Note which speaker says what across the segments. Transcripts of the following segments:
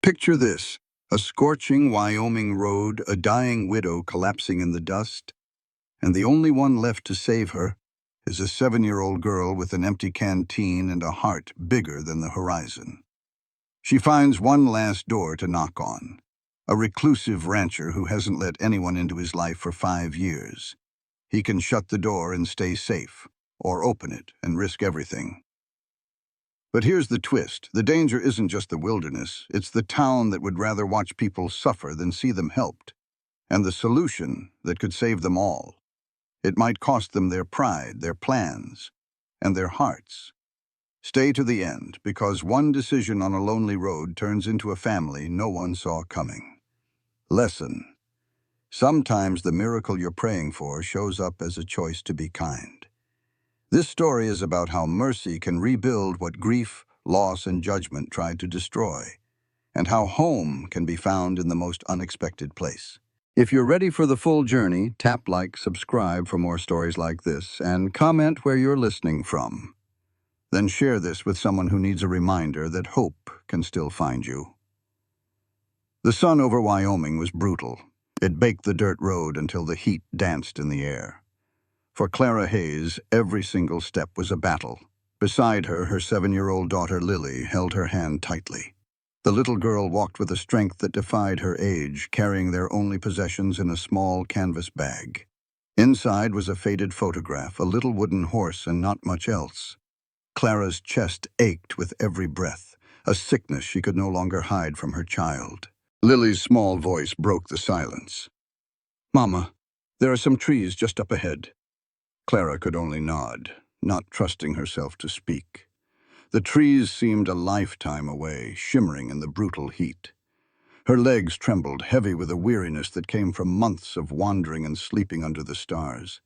Speaker 1: Picture this, a scorching Wyoming road, a dying widow collapsing in the dust, and the only one left to save her is a 7-year-old girl with an empty canteen and a heart bigger than the horizon. She finds one last door to knock on, a reclusive rancher who hasn't let anyone into his life for 5 years. He can shut the door and stay safe, or open it and risk everything. But here's the twist. The danger isn't just the wilderness, it's the town that would rather watch people suffer than see them helped, and the solution that could save them all. It might cost them their pride, their plans, and their hearts. Stay to the end, because one decision on a lonely road turns into a family no one saw coming. Lesson: sometimes the miracle you're praying for shows up as a choice to be kind. This story is about how mercy can rebuild what grief, loss, and judgment tried to destroy, and how home can be found in the most unexpected place. If you're ready for the full journey, tap like, subscribe for more stories like this, and comment where you're listening from. Then share this with someone who needs a reminder that hope can still find you. The sun over Wyoming was brutal. It baked the dirt road until the heat danced in the air. For Clara Hayes, every single step was a battle. Beside her, her 7-year-old daughter Lily held her hand tightly. The little girl walked with a strength that defied her age, carrying their only possessions in a small canvas bag. Inside was a faded photograph, a little wooden horse, and not much else. Clara's chest ached with every breath, a sickness she could no longer hide from her child. Lily's small voice broke the silence. "Mama, there are some trees just up ahead." Clara could only nod, not trusting herself to speak. The trees seemed a lifetime away, shimmering in the brutal heat. Her legs trembled, heavy with a weariness that came from months of wandering and sleeping under the stars.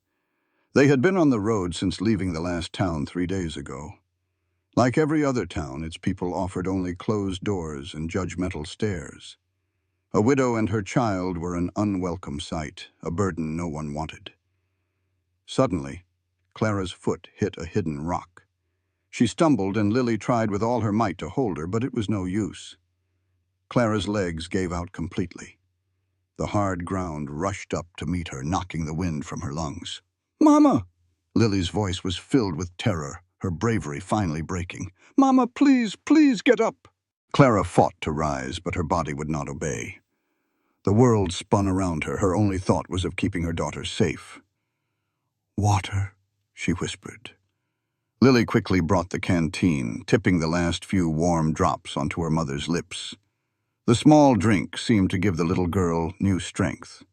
Speaker 1: They had been on the road since leaving the last town 3 days ago. Like every other town, its people offered only closed doors and judgmental stares. A widow and her child were an unwelcome sight, a burden no one wanted. Suddenly, Clara's foot hit a hidden rock. She stumbled, and Lily tried with all her might to hold her, but it was no use. Clara's legs gave out completely. The hard ground rushed up to meet her, knocking the wind from her lungs. "Mama!" Lily's voice was filled with terror, her bravery finally breaking. "Mama, please, please get up!" Clara fought to rise, but her body would not obey. The world spun around her. Her only thought was of keeping her daughter safe. "Water," she whispered. Lily quickly brought the canteen, tipping the last few warm drops onto her mother's lips. The small drink seemed to give the little girl new strength.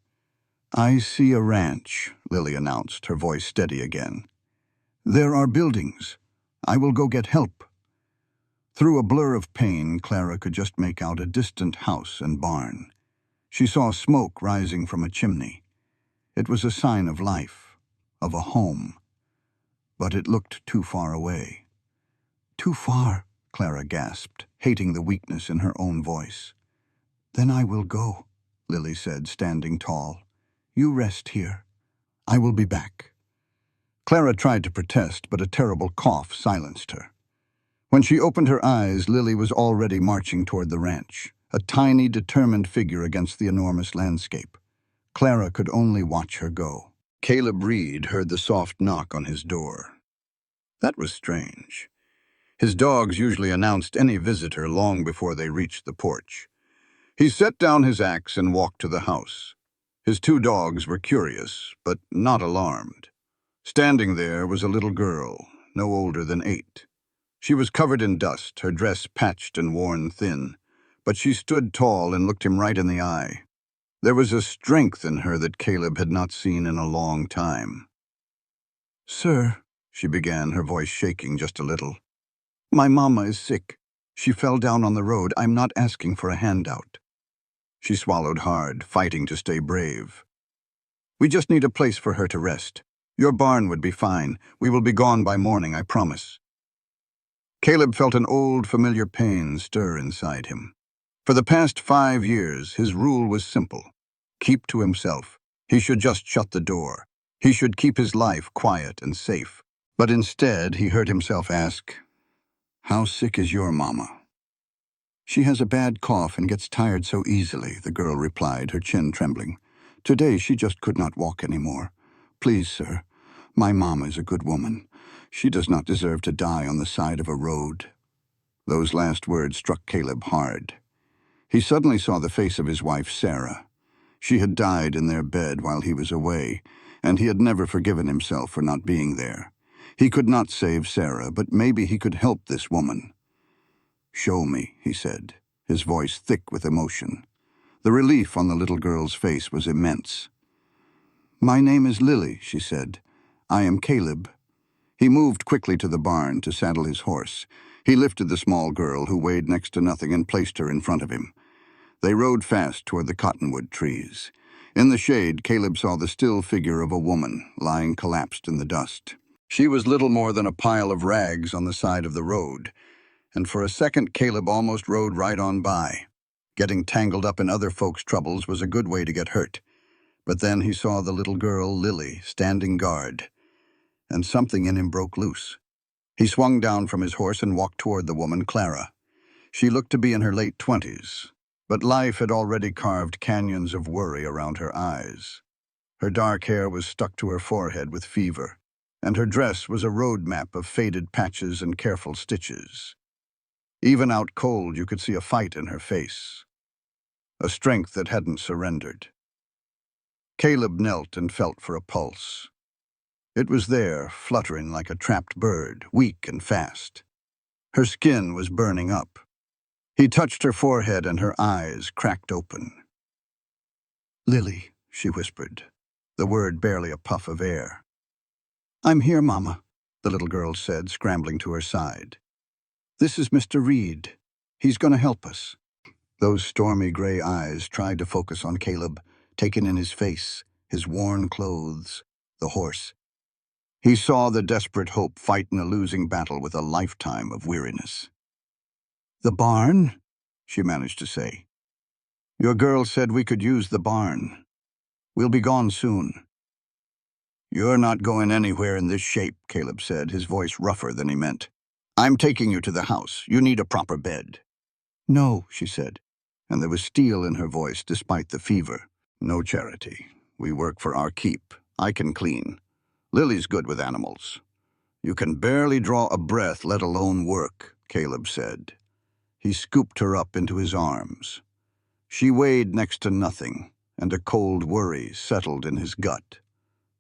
Speaker 1: "I see a ranch," Lily announced, her voice steady again. "There are buildings. I will go get help." Through a blur of pain, Clara could just make out a distant house and barn. She saw smoke rising from a chimney. It was a sign of life, of a home. But it looked too far away. "Too far," Clara gasped, hating the weakness in her own voice. "Then I will go," Lily said, standing tall. "You rest here. I will be back." Clara tried to protest, but a terrible cough silenced her. When she opened her eyes, Lily was already marching toward the ranch, a tiny, determined figure against the enormous landscape. Clara could only watch her go. Caleb Reed heard the soft knock on his door. That was strange. His dogs usually announced any visitor long before they reached the porch. He set down his axe and walked to the house. His 2 dogs were curious, but not alarmed. Standing there was a little girl, no older than 8. She was covered in dust, her dress patched and worn thin, but she stood tall and looked him right in the eye. There was a strength in her that Caleb had not seen in a long time. "Sir," she began, her voice shaking just a little. "My mama is sick. She fell down on the road. I'm not asking for a handout." She swallowed hard, fighting to stay brave. "We just need a place for her to rest. Your barn would be fine. We will be gone by morning, I promise." Caleb felt an old, familiar pain stir inside him. For the past 5 years, his rule was simple. Keep to himself. He should just shut the door. He should keep his life quiet and safe. But instead, he heard himself ask, "How sick is your mama?" She has a bad cough and gets tired so easily, the girl replied, her chin trembling. Today she just could not walk anymore. Please, sir, my mama is a good woman. She does not deserve to die on the side of a road. Those last words struck Caleb hard. He suddenly saw the face of his wife, Sarah. She had died in their bed while he was away, and he had never forgiven himself for not being there. He could not save Sarah, but maybe he could help this woman. Show me, he said, his voice thick with emotion. The relief on the little girl's face was immense. My name is Lily, she said. I am Caleb. He moved quickly to the barn to saddle his horse. He lifted the small girl, who weighed next to nothing, and placed her in front of him. They rode fast toward the cottonwood trees. In the shade, Caleb saw the still figure of a woman lying collapsed in the dust. She was little more than a pile of rags on the side of the road, and for a second Caleb almost rode right on by. Getting tangled up in other folks' troubles was a good way to get hurt. But then he saw the little girl, Lily, standing guard, and something in him broke loose. He swung down from his horse and walked toward the woman, Clara. She looked to be in her late 20s, but life had already carved canyons of worry around her eyes. Her dark hair was stuck to her forehead with fever, and her dress was a road map of faded patches and careful stitches. Even out cold, you could see a fight in her face, a strength that hadn't surrendered. Caleb knelt and felt for a pulse. It was there, fluttering like a trapped bird, weak and fast. Her skin was burning up. He touched her forehead and her eyes cracked open. Lily, she whispered, the word barely a puff of air. I'm here, Mama, the little girl said, scrambling to her side. This is Mr. Reed. He's going to help us. Those stormy gray eyes tried to focus on Caleb, taken in his face, his worn clothes, the horse. He saw the desperate hope fight in a losing battle with a lifetime of weariness. The barn? She managed to say. Your girl said we could use the barn. We'll be gone soon. You're not going anywhere in this shape, Caleb said, his voice rougher than he meant. I'm taking you to the house. You need a proper bed. No, she said, and there was steel in her voice despite the fever. No charity. We work for our keep. I can clean. Lily's good with animals. You can barely draw a breath, let alone work, Caleb said. He scooped her up into his arms. She weighed next to nothing, and a cold worry settled in his gut.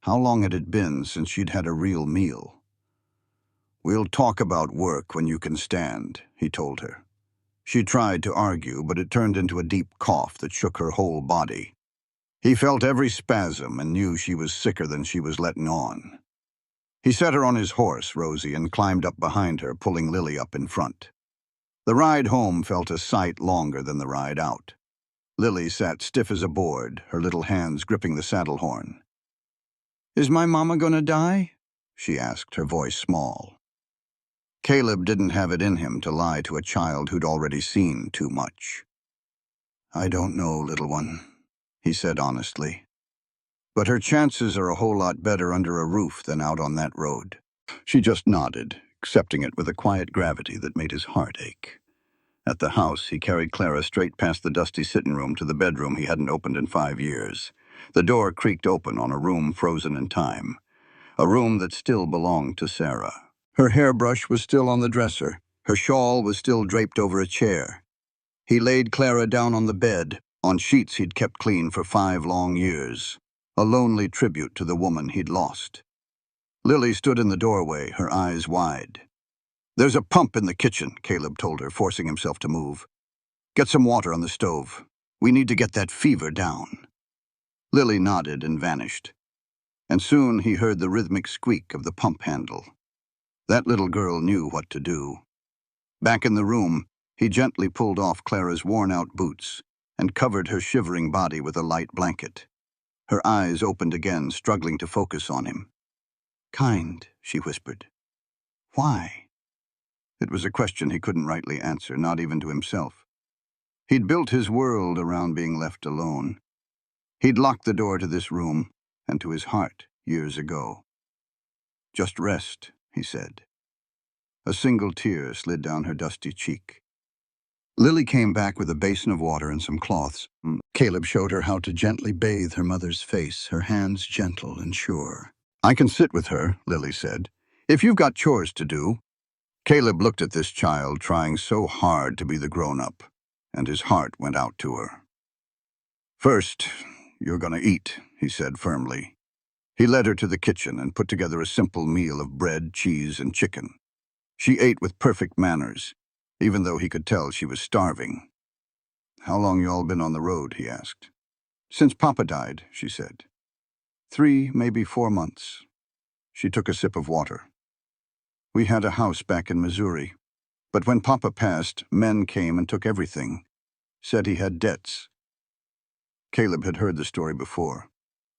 Speaker 1: How long had it been since she'd had a real meal? We'll talk about work when you can stand, he told her. She tried to argue, but it turned into a deep cough that shook her whole body. He felt every spasm and knew she was sicker than she was letting on. He set her on his horse, Rosie, and climbed up behind her, pulling Lily up in front. The ride home felt a sight longer than the ride out. Lily sat stiff as a board, her little hands gripping the saddle horn. Is my mama gonna die? She asked, her voice small. Caleb didn't have it in him to lie to a child who'd already seen too much. I don't know, little one, he said honestly. But her chances are a whole lot better under a roof than out on that road. She just nodded, accepting it with a quiet gravity that made his heart ache. At the house, he carried Clara straight past the dusty sitting room to the bedroom he hadn't opened in 5 years. The door creaked open on a room frozen in time, a room that still belonged to Sarah. Her hairbrush was still on the dresser. Her shawl was still draped over a chair. He laid Clara down on the bed, on sheets he'd kept clean for 5 long years, a lonely tribute to the woman he'd lost. Lily stood in the doorway, her eyes wide. There's a pump in the kitchen, Caleb told her, forcing himself to move. Get some water on the stove. We need to get that fever down. Lily nodded and vanished, and soon he heard the rhythmic squeak of the pump handle. That little girl knew what to do. Back in the room, he gently pulled off Clara's worn-out boots and covered her shivering body with a light blanket. Her eyes opened again, struggling to focus on him. Kind, she whispered. Why? It was a question he couldn't rightly answer, not even to himself. He'd built his world around being left alone. He'd locked the door to this room and to his heart years ago. Just rest, he said. A single tear slid down her dusty cheek. Lily came back with a basin of water and some cloths. Caleb showed her how to gently bathe her mother's face, her hands gentle and sure. "I can sit with her," Lily said, "if you've got chores to do." Caleb looked at this child trying so hard to be the grown-up, and his heart went out to her. "First, you're going to eat," he said firmly. He led her to the kitchen and put together a simple meal of bread, cheese, and chicken. She ate with perfect manners, even though he could tell she was starving. "How long you all been on the road?" he asked. "Since Papa died," she said. 3, maybe 4 months. She took a sip of water. "We had a house back in Missouri, but when Papa passed, men came and took everything. Said he had debts." Caleb had heard the story before.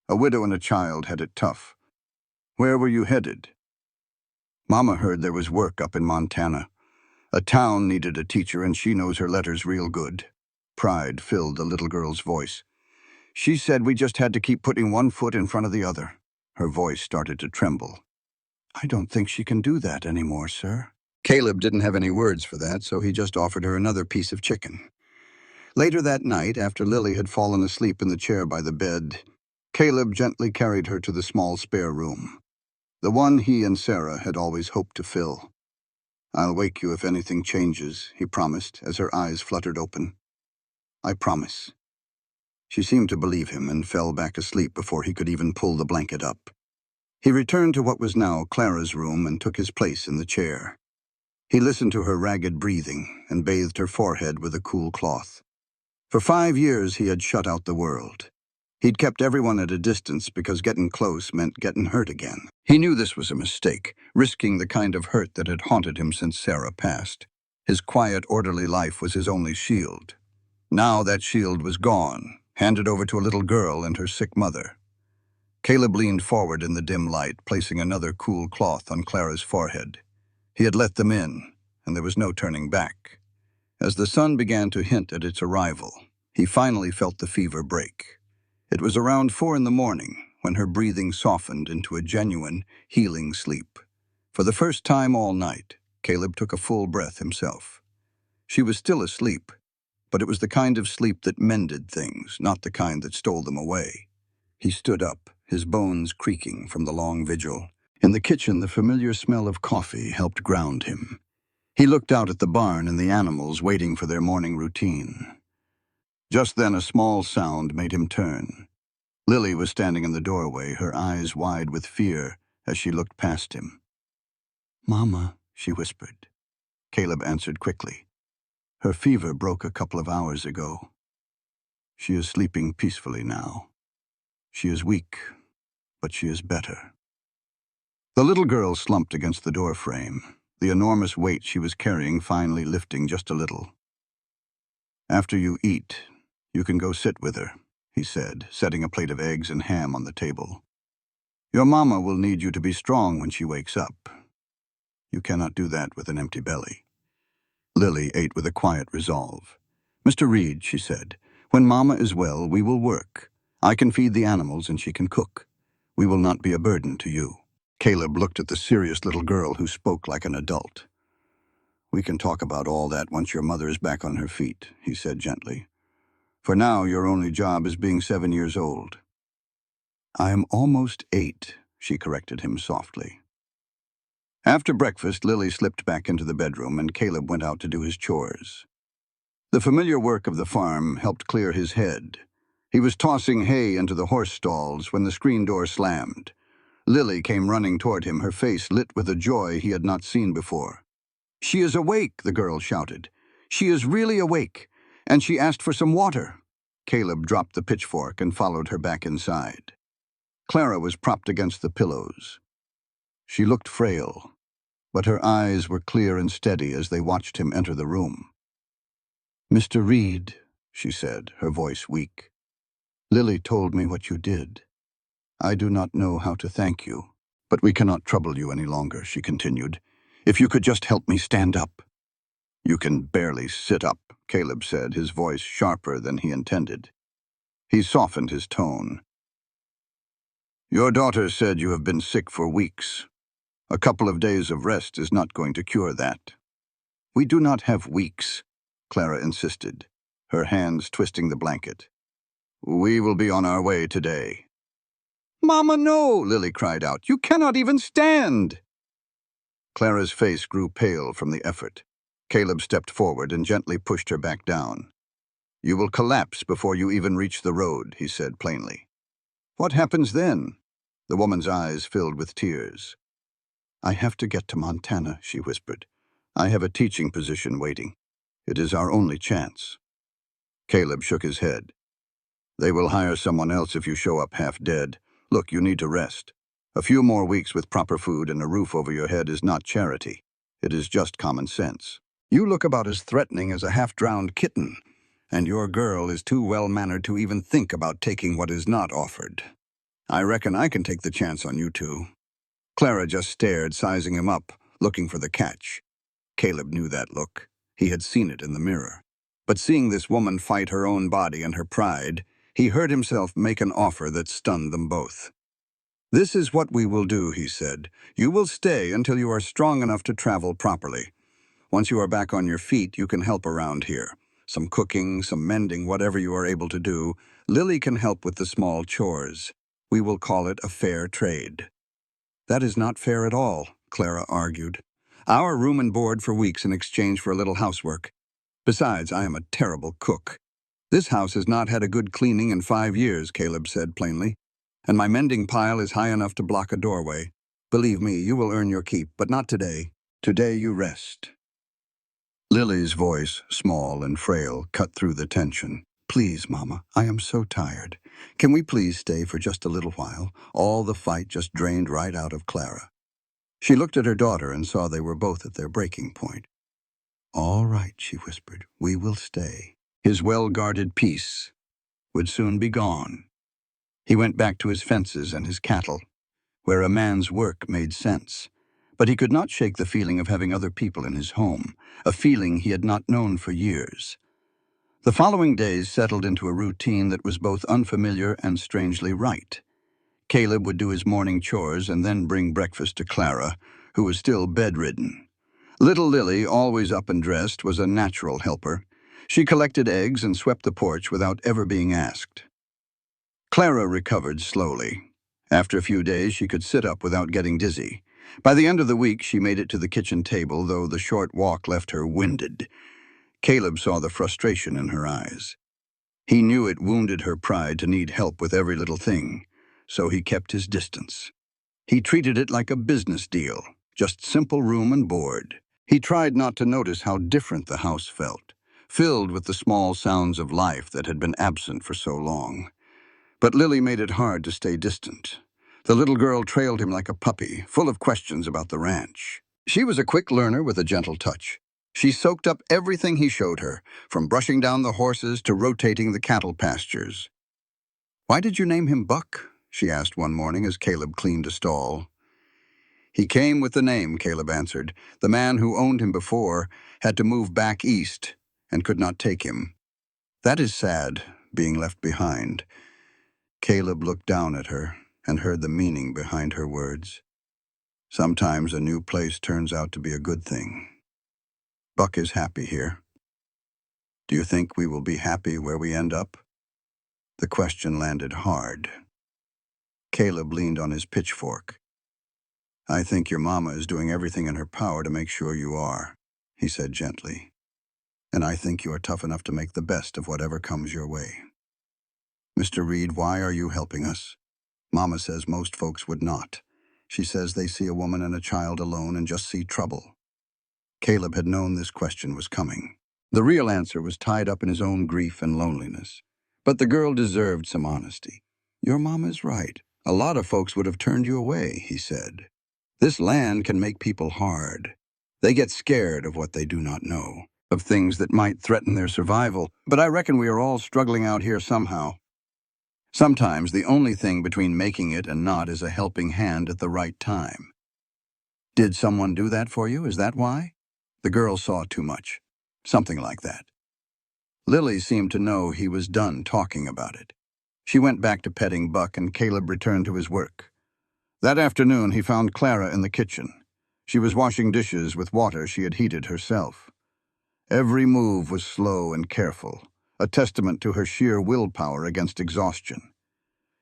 Speaker 1: A widow and a child had it tough. "Where were you headed?" "Mama heard there was work up in Montana. A town needed a teacher, and she knows her letters real good." Pride filled the little girl's voice. "She said we just had to keep putting one foot in front of the other." Her voice started to tremble. "I don't think she can do that anymore, sir." Caleb didn't have any words for that, so he just offered her another piece of chicken. Later that night, after Lily had fallen asleep in the chair by the bed, Caleb gently carried her to the small spare room, the one he and Sarah had always hoped to fill. "I'll wake you if anything changes," he promised as her eyes fluttered open. "I promise." She seemed to believe him and fell back asleep before he could even pull the blanket up. He returned to what was now Clara's room and took his place in the chair. He listened to her ragged breathing and bathed her forehead with a cool cloth. For 5 years he had shut out the world. He'd kept everyone at a distance because getting close meant getting hurt again. He knew this was a mistake, risking the kind of hurt that had haunted him since Sarah passed. His quiet, orderly life was his only shield. Now that shield was gone, handed over to a little girl and her sick mother. Caleb leaned forward in the dim light, placing another cool cloth on Clara's forehead. He had let them in, and there was no turning back. As the sun began to hint at its arrival, he finally felt the fever break. It was around 4 in the morning when her breathing softened into a genuine, healing sleep. For the first time all night, Caleb took a full breath himself. She was still asleep, but it was the kind of sleep that mended things, not the kind that stole them away. He stood up, his bones creaking from the long vigil. In the kitchen, the familiar smell of coffee helped ground him. He looked out at the barn and the animals waiting for their morning routine. Just then a small sound made him turn. Lily was standing in the doorway, her eyes wide with fear as she looked past him. "Mama," she whispered. Caleb answered quickly. "Her fever broke a couple of hours ago. She is sleeping peacefully now. She is weak, but she is better." The little girl slumped against the door frame, the enormous weight she was carrying finally lifting just a little. "After you eat, you can go sit with her," he said, setting a plate of eggs and ham on the table. "Your mama will need you to be strong when she wakes up. You cannot do that with an empty belly." Lily ate with a quiet resolve. "Mr. Reed," she said, "when Mama is well, we will work. I can feed the animals and she can cook. We will not be a burden to you." Caleb looked at the serious little girl who spoke like an adult. "We can talk about all that once your mother is back on her feet," he said gently. "For now, your only job is being 7 years old." "I am almost 8, she corrected him softly. After breakfast, Lily slipped back into the bedroom and Caleb went out to do his chores. The familiar work of the farm helped clear his head. He was tossing hay into the horse stalls when the screen door slammed. Lily came running toward him, her face lit with a joy he had not seen before. "She is awake," the girl shouted. "She is really awake, and she asked for some water." Caleb dropped the pitchfork and followed her back inside. Clara was propped against the pillows. She looked frail, but her eyes were clear and steady as they watched him enter the room. "Mr. Reed," she said, her voice weak. "Lily told me what you did. I do not know how to thank you, but we cannot trouble you any longer," she continued. "If you could just help me stand up." "You can barely sit up," Caleb said, his voice sharper than he intended. He softened his tone. "Your daughter said you have been sick for weeks. A couple of days of rest is not going to cure that." "We do not have weeks. Clara insisted, her hands twisting the blanket. "We will be on our way today." "Mama, no!" Lily cried out. "You cannot even stand!" Clara's face grew pale from the effort. Caleb stepped forward and gently pushed her back down. "You will collapse before you even reach the road," he said plainly. "What happens then?" The woman's eyes filled with tears. "I have to get to Montana," she whispered. "I have a teaching position waiting. It is our only chance." Caleb shook his head. "They will hire someone else if you show up half dead. Look, you need to rest. A few more weeks with proper food and a roof over your head is not charity. It is just common sense. You look about as threatening as a half-drowned kitten, and your girl is too well-mannered to even think about taking what is not offered. I reckon I can take the chance on you two." Clara just stared, sizing him up, looking for the catch. Caleb knew that look. He had seen it in the mirror. But seeing this woman fight her own body and her pride, he heard himself make an offer that stunned them both. "This is what we will do," he said. "You will stay until you are strong enough to travel properly. Once you are back on your feet, you can help around here. Some cooking, some mending, whatever you are able to do. Lily can help with the small chores. We will call it a fair trade." "That is not fair at all," Clara argued. "Our room and board for weeks in exchange for a little housework. Besides, I am a terrible cook." "This house has not had a good cleaning in 5 years," Caleb said plainly. "And my mending pile is high enough to block a doorway. Believe me, you will earn your keep, but not today. Today you rest." Lily's voice, small and frail, cut through the tension. "Please, Mama, I am so tired. Can we please stay for just a little while?" All the fight just drained right out of Clara. She looked at her daughter and saw they were both at their breaking point. "All right," she whispered, "we will stay." His well-guarded peace would soon be gone. He went back to his fences and his cattle, where a man's work made sense. But he could not shake the feeling of having other people in his home, a feeling he had not known for years. The following days settled into a routine that was both unfamiliar and strangely right. Caleb would do his morning chores and then bring breakfast to Clara, who was still bedridden. Little Lily, always up and dressed, was a natural helper. She collected eggs and swept the porch without ever being asked. Clara recovered slowly. After a few days, she could sit up without getting dizzy. By the end of the week, she made it to the kitchen table, though the short walk left her winded. Caleb saw the frustration in her eyes. He knew it wounded her pride to need help with every little thing, so he kept his distance. He treated it like a business deal, just simple room and board. He tried not to notice how different the house felt, filled with the small sounds of life that had been absent for so long. But Lily made it hard to stay distant. The little girl trailed him like a puppy, full of questions about the ranch. She was a quick learner with a gentle touch. She soaked up everything he showed her, from brushing down the horses to rotating the cattle pastures. "Why did you name him Buck?" she asked one morning as Caleb cleaned a stall. "He came with the name," Caleb answered. "The man who owned him before had to move back east and could not take him. That is sad, being left behind." Caleb looked down at her and heard the meaning behind her words. Sometimes a new place turns out to be a good thing. Buck is happy here. Do you think we will be happy where we end up? The question landed hard. Caleb leaned on his pitchfork. "I think your mama is doing everything in her power to make sure you are," he said gently. "And I think you are tough enough to make the best of whatever comes your way. Mr. Reed, why are you helping us? Mama says most folks would not. She says they see a woman and a child alone and just see trouble." Caleb had known this question was coming. The real answer was tied up in his own grief and loneliness. But the girl deserved some honesty. "Your mom is right. A lot of folks would have turned you away," he said. "This land can make people hard. They get scared of what they do not know, of things that might threaten their survival. But I reckon we are all struggling out here somehow. Sometimes the only thing between making it and not is a helping hand at the right time." "Did someone do that for you? Is that why?" The girl saw too much. Something like that. Lily seemed to know he was done talking about it. She went back to petting Buck and Caleb returned to his work. That afternoon he found Clara in the kitchen. She was washing dishes with water she had heated herself. Every move was slow and careful, a testament to her sheer willpower against exhaustion.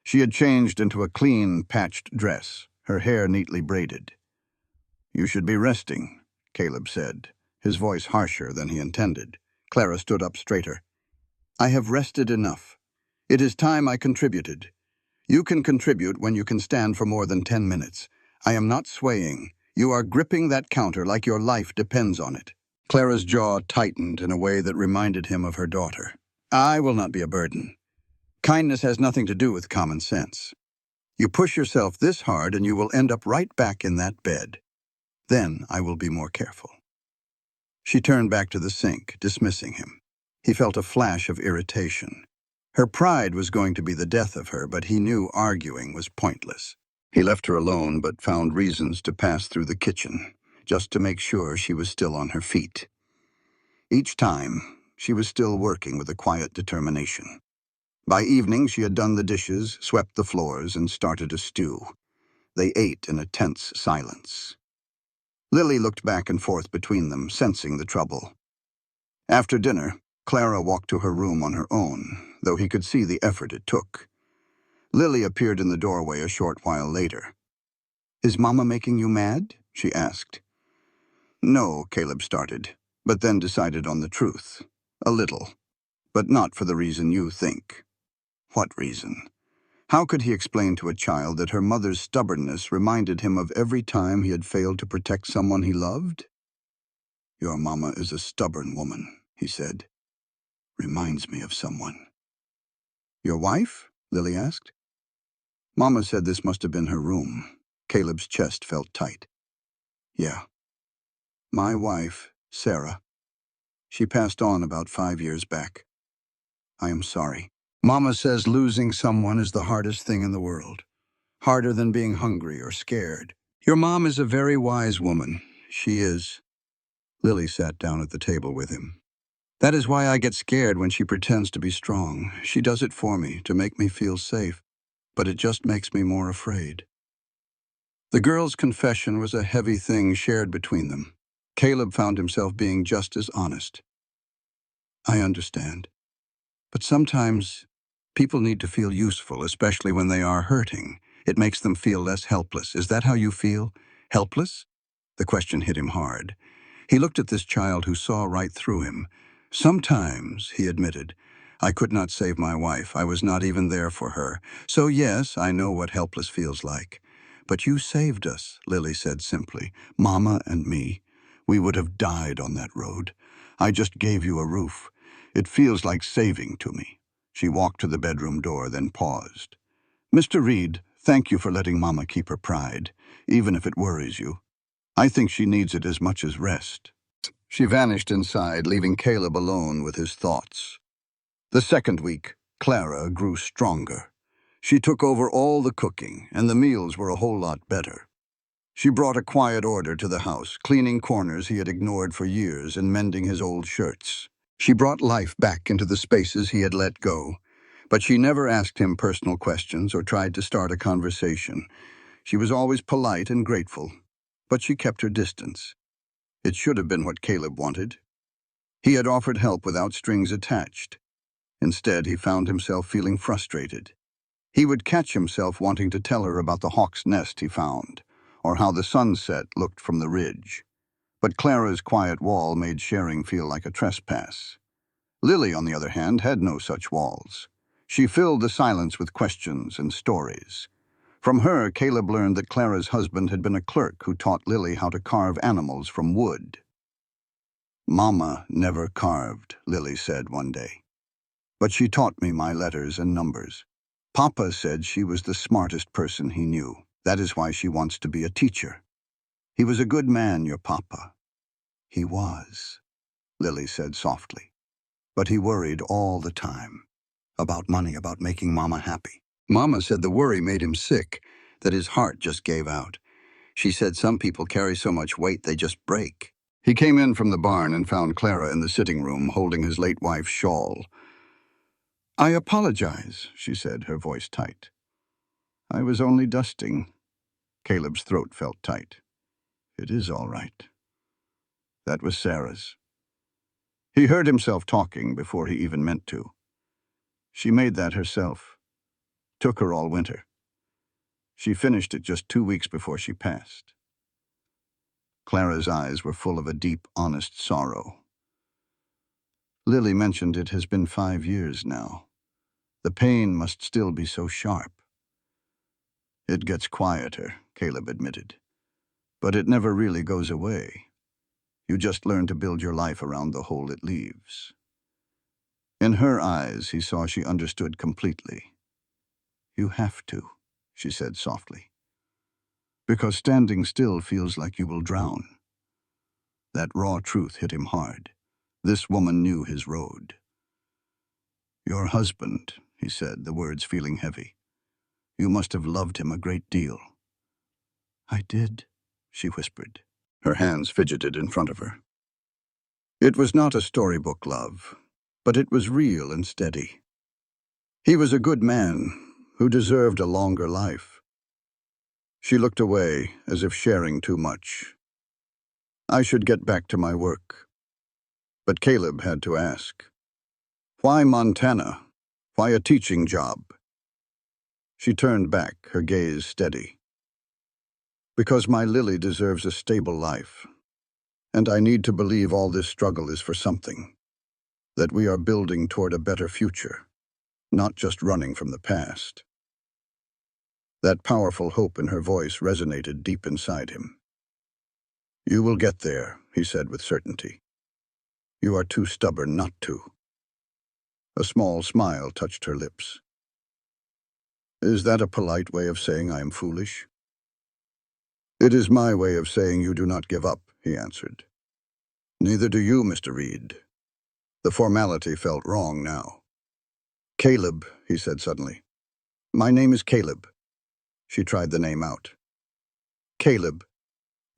Speaker 1: She had changed into a clean, patched dress, her hair neatly braided. "You should be resting," Caleb said, his voice harsher than he intended. Clara stood up straighter. "I have rested enough. It is time I contributed. You can contribute when you can stand for more than 10 minutes. I am not swaying. You are gripping that counter like your life depends on it." Clara's jaw tightened in a way that reminded him of her daughter. "I will not be a burden. Kindness has nothing to do with common sense. You push yourself this hard and you will end up right back in that bed. Then I will be more careful." She turned back to the sink, dismissing him. He felt a flash of irritation. Her pride was going to be the death of her, but he knew arguing was pointless. He left her alone, but found reasons to pass through the kitchen, just to make sure she was still on her feet. Each time, she was still working with a quiet determination. By evening, she had done the dishes, swept the floors, and started a stew. They ate in a tense silence. Lily looked back and forth between them, sensing the trouble. After dinner, Clara walked to her room on her own, though he could see the effort it took. Lily appeared in the doorway a short while later. "Is Mama making you mad?" she asked. "No," Caleb started, but then decided on the truth. "A little, but not for the reason you think." What reason? How could he explain to a child that her mother's stubbornness reminded him of every time he had failed to protect someone he loved? "Your mama is a stubborn woman," he said. "Reminds me of someone." "Your wife?" Lily asked. Mama said this must have been her room. Caleb's chest felt tight. "Yeah. My wife, Sarah. She passed on about 5 years back. I am sorry. Mama says losing someone is the hardest thing in the world. Harder than being hungry or scared. Your mom is a very wise woman. She is." Lily sat down at the table with him. "That is why I get scared when she pretends to be strong. She does it for me, to make me feel safe, but it just makes me more afraid." The girl's confession was a heavy thing shared between them. Caleb found himself being just as honest. "I understand. But sometimes people need to feel useful, especially when they are hurting. It makes them feel less helpless. Is that how you feel? Helpless?" The question hit him hard. He looked at this child who saw right through him. "Sometimes," he admitted, "I could not save my wife. I was not even there for her. So yes, I know what helpless feels like." "But you saved us," Lily said simply. "Mama and me. We would have died on that road. I just gave you a roof. It feels like saving to me." She walked to the bedroom door, then paused. "Mr. Reed, thank you for letting Mama keep her pride, even if it worries you. I think she needs it as much as rest." She vanished inside, leaving Caleb alone with his thoughts. The second week, Clara grew stronger. She took over all the cooking, and the meals were a whole lot better. She brought a quiet order to the house, cleaning corners he had ignored for years and mending his old shirts. She brought life back into the spaces he had let go, but she never asked him personal questions or tried to start a conversation. She was always polite and grateful, but she kept her distance. It should have been what Caleb wanted. He had offered help without strings attached. Instead, he found himself feeling frustrated. He would catch himself wanting to tell her about the hawk's nest he found, or how the sunset looked from the ridge. But Clara's quiet wall made sharing feel like a trespass. Lily, on the other hand, had no such walls. She filled the silence with questions and stories. From her, Caleb learned that Clara's husband had been a clerk who taught Lily how to carve animals from wood. "Mama never carved," Lily said one day. "But she taught me my letters and numbers. Papa said she was the smartest person he knew. That is why she wants to be a teacher. He was a good man, your papa." "He was," Lily said softly. "But he worried all the time. About money, about making Mama happy. Mama said the worry made him sick, that his heart just gave out. She said some people carry so much weight they just break." He came in from the barn and found Clara in the sitting room holding his late wife's shawl. "I apologize," she said, her voice tight. "I was only dusting." Caleb's throat felt tight. "It is all right. That was Sarah's." He heard himself talking before he even meant to. She made that herself. Took her all winter. She finished it just 2 weeks before she passed. Clara's eyes were full of a deep, honest sorrow. Lily mentioned it has been 5 years now. The pain must still be so sharp. It gets quieter, Caleb admitted. But it never really goes away. You just learn to build your life around the hole it leaves. In her eyes, he saw she understood completely. You have to, she said softly. Because standing still feels like you will drown. That raw truth hit him hard. This woman knew his road. Your husband, he said, the words feeling heavy. You must have loved him a great deal. I did, she whispered. Her hands fidgeted in front of her. It was not a storybook love, but it was real and steady. He was a good man who deserved a longer life. She looked away, as if sharing too much. I should get back to my work. But Caleb had to ask. Why Montana? Why a teaching job? She turned back, her gaze steady. Because my Lily deserves a stable life. And I need to believe all this struggle is for something. That we are building toward a better future, not just running from the past. That powerful hope in her voice resonated deep inside him. You will get there, he said with certainty. You are too stubborn not to. A small smile touched her lips. Is that a polite way of saying I am foolish? It is my way of saying you do not give up, he answered. Neither do you, Mr. Reed. The formality felt wrong now. Caleb, he said suddenly. My name is Caleb. She tried the name out. Caleb,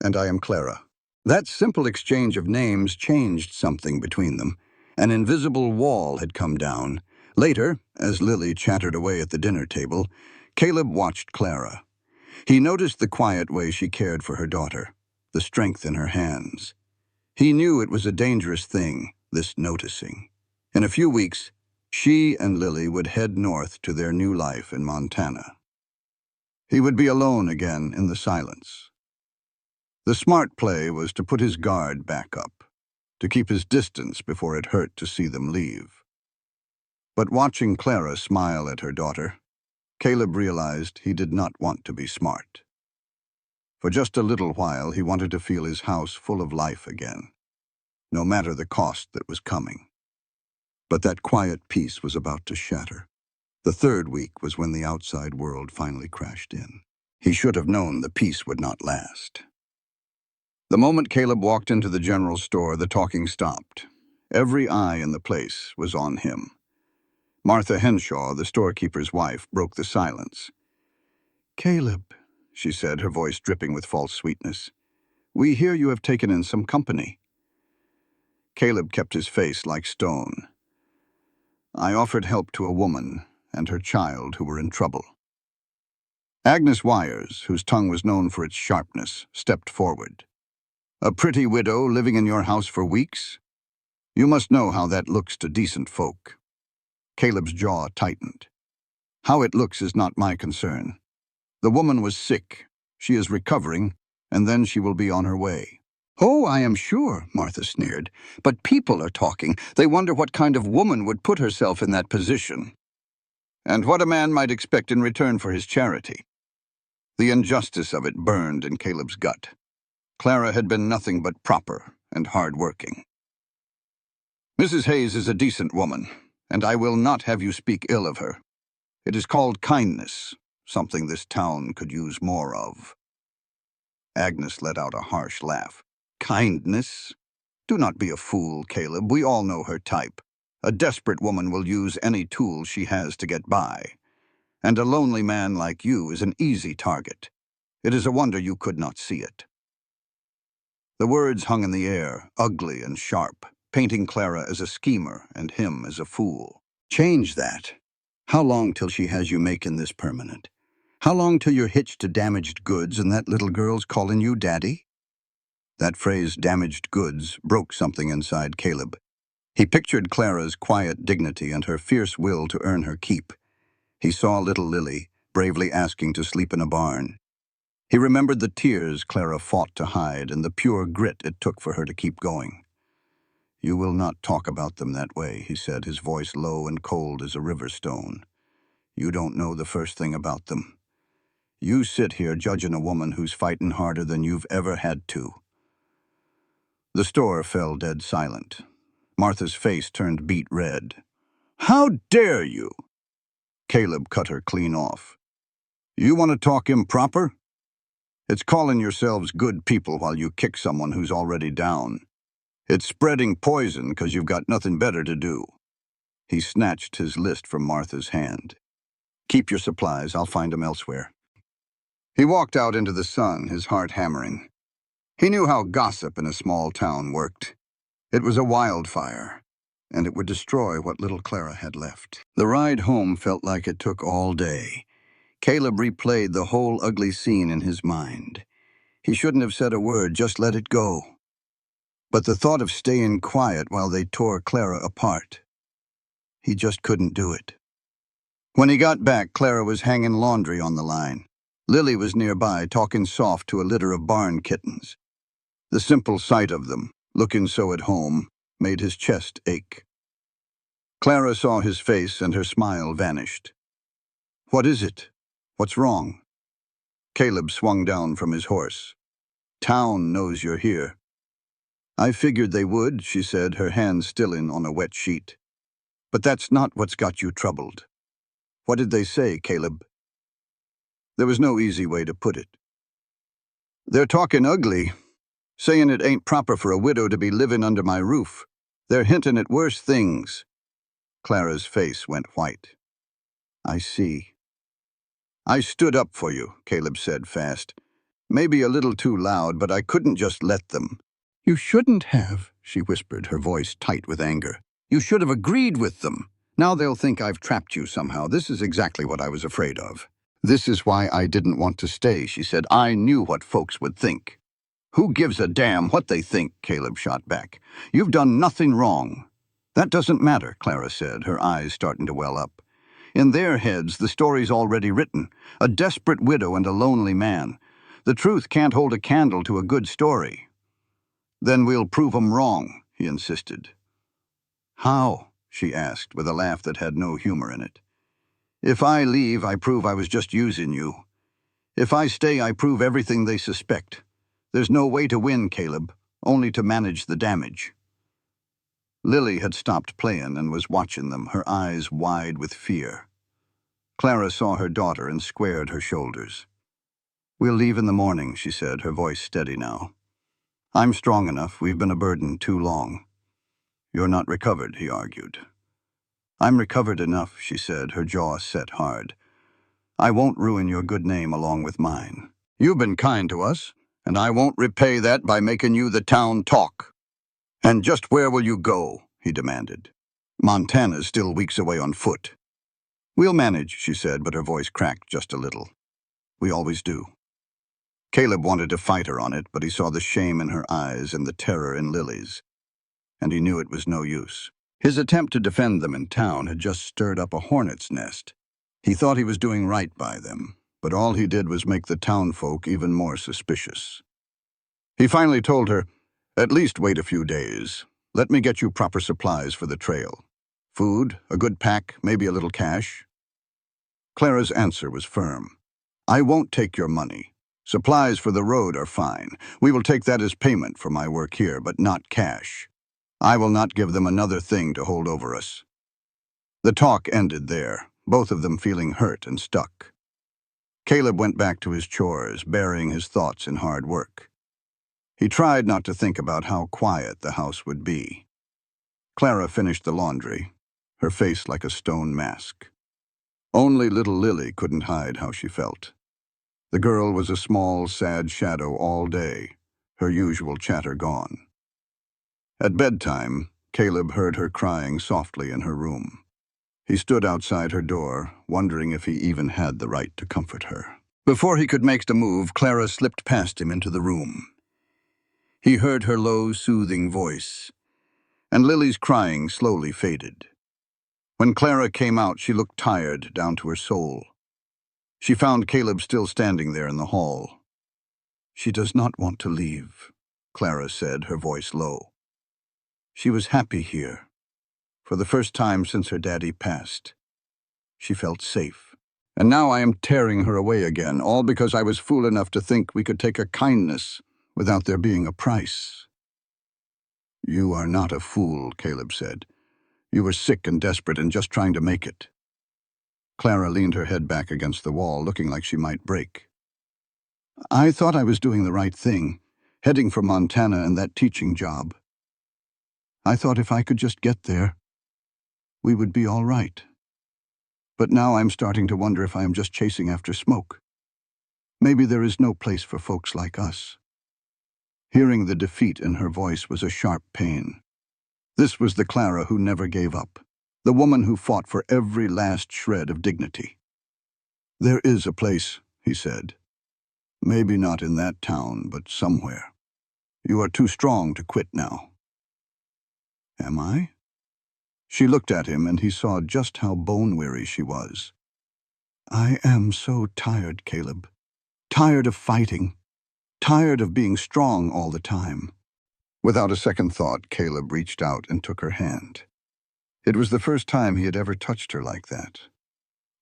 Speaker 1: and I am Clara. That simple exchange of names changed something between them. An invisible wall had come down. Later, as Lily chattered away at the dinner table, Caleb watched Clara. He noticed the quiet way she cared for her daughter, the strength in her hands. He knew it was a dangerous thing, this noticing. In a few weeks, she and Lily would head north to their new life in Montana. He would be alone again in the silence. The smart play was to put his guard back up, to keep his distance before it hurt to see them leave. But watching Clara smile at her daughter, Caleb realized he did not want to be smart. For just a little while, he wanted to feel his house full of life again, no matter the cost that was coming. But that quiet peace was about to shatter. The third week was when the outside world finally crashed in. He should have known the peace would not last. The moment Caleb walked into the general store, the talking stopped. Every eye in the place was on him. Martha Henshaw, the storekeeper's wife, broke the silence. Caleb, she said, her voice dripping with false sweetness, we hear you have taken in some company. Caleb kept his face like stone. I offered help to a woman and her child who were in trouble. Agnes Wires, whose tongue was known for its sharpness, stepped forward. A pretty widow living in your house for weeks? You must know how that looks to decent folk. Caleb's jaw tightened. How it looks is not my concern. The woman was sick. She is recovering, and then she will be on her way. Oh, I am sure, Martha sneered. But people are talking. They wonder what kind of woman would put herself in that position. And what a man might expect in return for his charity. The injustice of it burned in Caleb's gut. Clara had been nothing but proper and hard-working. Mrs. Hayes is a decent woman, and I will not have you speak ill of her. It is called kindness, something this town could use more of. Agnes let out a harsh laugh. Kindness? Do not be a fool, Caleb. We all know her type. A desperate woman will use any tool she has to get by. And a lonely man like you is an easy target. It is a wonder you could not see it. The words hung in the air, ugly and sharp, painting Clara as a schemer and him as a fool. Change that. How long till she has you making this permanent? How long till you're hitched to damaged goods and that little girl's calling you daddy? That phrase, damaged goods, broke something inside Caleb. He pictured Clara's quiet dignity and her fierce will to earn her keep. He saw little Lily, bravely asking to sleep in a barn. He remembered the tears Clara fought to hide and the pure grit it took for her to keep going. "You will not talk about them that way," he said, his voice low and cold as a river stone. "You don't know the first thing about them. You sit here judging a woman who's fighting harder than you've ever had to." The store fell dead silent. Martha's face turned beet red. "How dare you?" Caleb cut her clean off. "You want to talk improper? It's calling yourselves good people while you kick someone who's already down. It's spreading poison because you've got nothing better to do." He snatched his list from Martha's hand. "Keep your supplies, I'll find them elsewhere." He walked out into the sun, his heart hammering. He knew how gossip in a small town worked. It was a wildfire, and it would destroy what little Clara had left. The ride home felt like it took all day. Caleb replayed the whole ugly scene in his mind. He shouldn't have said a word, just let it go. But the thought of staying quiet while they tore Clara apart, he just couldn't do it. When he got back, Clara was hanging laundry on the line. Lily was nearby, talking soft to a litter of barn kittens. The simple sight of them, looking so at home, made his chest ache. Clara saw his face and her smile vanished. "What is it? What's wrong?" Caleb swung down from his horse. "Town knows you're here." "I figured they would," she said, her hand stilling on a wet sheet. "But that's not what's got you troubled." "What did they say, Caleb?" There was no easy way to put it. "They're talking ugly, saying it ain't proper for a widow to be living under my roof. They're hinting at worse things." Clara's face went white. "I see." "I stood up for you," Caleb said fast. "Maybe a little too loud, but I couldn't just let them." "You shouldn't have," she whispered, her voice tight with anger. "You should have agreed with them. Now they'll think I've trapped you somehow. This is exactly what I was afraid of." "This is why I didn't want to stay," she said. "I knew what folks would think." "Who gives a damn what they think?" Caleb shot back. "You've done nothing wrong." "That doesn't matter," Clara said, her eyes starting to well up. "In their heads, the story's already written. A desperate widow and a lonely man. The truth can't hold a candle to a good story." "Then we'll prove 'em wrong," he insisted. "How?" she asked, with a laugh that had no humor in it. "If I leave, I prove I was just using you. If I stay, I prove everything they suspect. There's no way to win, Caleb, only to manage the damage." Lily had stopped playing and was watching them, her eyes wide with fear. Clara saw her daughter and squared her shoulders. "We'll leave in the morning," she said, her voice steady now. "I'm strong enough. We've been a burden too long." "You're not recovered," he argued. "I'm recovered enough," she said, her jaw set hard. "I won't ruin your good name along with mine. You've been kind to us, and I won't repay that by making you the town talk." "And just where will you go?" he demanded. "Montana's still weeks away on foot." "We'll manage," she said, but her voice cracked just a little. "We always do." Caleb wanted to fight her on it, but he saw the shame in her eyes and the terror in Lily's, and he knew it was no use. His attempt to defend them in town had just stirred up a hornet's nest. He thought he was doing right by them, but all he did was make the townfolk even more suspicious. He finally told her, "At least wait a few days. Let me get you proper supplies for the trail. Food, a good pack, maybe a little cash." Clara's answer was firm. "I won't take your money. Supplies for the road are fine. We will take that as payment for my work here, but not cash. I will not give them another thing to hold over us." The talk ended there, both of them feeling hurt and stuck. Caleb went back to his chores, burying his thoughts in hard work. He tried not to think about how quiet the house would be. Clara finished the laundry, her face like a stone mask. Only little Lily couldn't hide how she felt. The girl was a small, sad shadow all day, her usual chatter gone. At bedtime, Caleb heard her crying softly in her room. He stood outside her door, wondering if he even had the right to comfort her. Before he could make a move, Clara slipped past him into the room. He heard her low, soothing voice. and Lily's crying slowly faded. When Clara came out, she looked tired down to her soul. She found Caleb still standing there in the hall. "She does not want to leave," Clara said, her voice low. She was happy here. For the first time since her daddy passed, she felt safe. "And now I am tearing her away again, all because I was fool enough to think we could take a kindness without there being a price." "You are not a fool," Caleb said. "You were sick and desperate and just trying to make it." Clara leaned her head back against the wall, looking like she might break. "I thought I was doing the right thing, heading for Montana and that teaching job. I thought if I could just get there, we would be all right. But now I'm starting to wonder if I am just chasing after smoke. Maybe there is no place for folks like us." Hearing the defeat in her voice was a sharp pain. This was the Clara who never gave up, the woman who fought for every last shred of dignity. "There is a place," he said. "Maybe not in that town, but somewhere. You are too strong to quit now." "Am I?" She looked at him, and he saw just how bone-weary she was. "I am so tired, Caleb. Tired of fighting. Tired of being strong all the time." Without a second thought, Caleb reached out and took her hand. It was the first time he had ever touched her like that,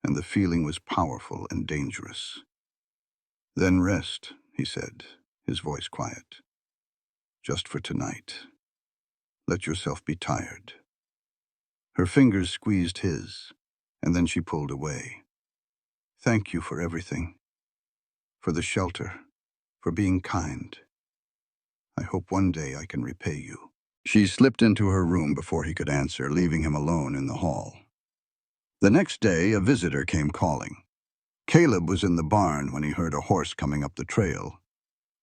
Speaker 1: and the feeling was powerful and dangerous. "Then rest," he said, his voice quiet. "Just for tonight. Let yourself be tired." Her fingers squeezed his, and then she pulled away. "Thank you for everything. For the shelter. For being kind. I hope one day I can repay you." She slipped into her room before he could answer, leaving him alone in the hall. The next day, a visitor came calling. Caleb was in the barn when he heard a horse coming up the trail.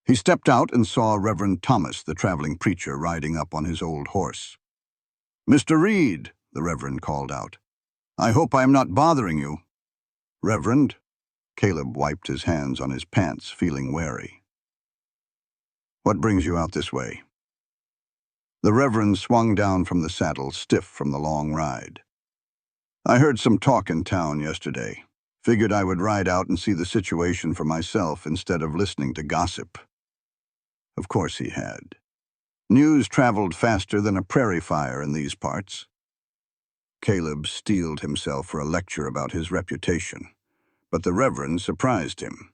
Speaker 1: He stepped out and saw Reverend Thomas, the traveling preacher, riding up on his old horse. "Mr. Reed," the Reverend called out. "I hope I am not bothering you." "Reverend?" Caleb wiped his hands on his pants, feeling wary. "What brings you out this way?" The Reverend swung down from the saddle, stiff from the long ride. "I heard some talk in town yesterday. Figured I would ride out and see the situation for myself instead of listening to gossip." Of course he had. News traveled faster than a prairie fire in these parts. Caleb steeled himself for a lecture about his reputation, but the Reverend surprised him.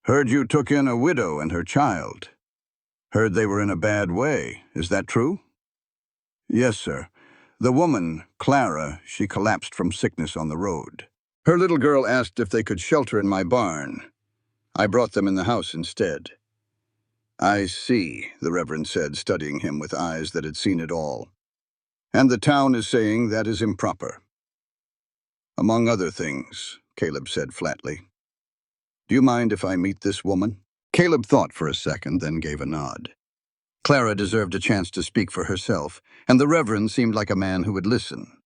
Speaker 1: "Heard you took in a widow and her child. Heard they were in a bad way. Is that true?" "Yes, sir. The woman, Clara, she collapsed from sickness on the road. Her little girl asked if they could shelter in my barn. I brought them in the house instead." "I see," the Reverend said, studying him with eyes that had seen it all. "And the town is saying that is improper." "Among other things," Caleb said flatly. "Do you mind if I meet this woman?" Caleb thought for a second, then gave a nod. Clara deserved a chance to speak for herself, and the Reverend seemed like a man who would listen.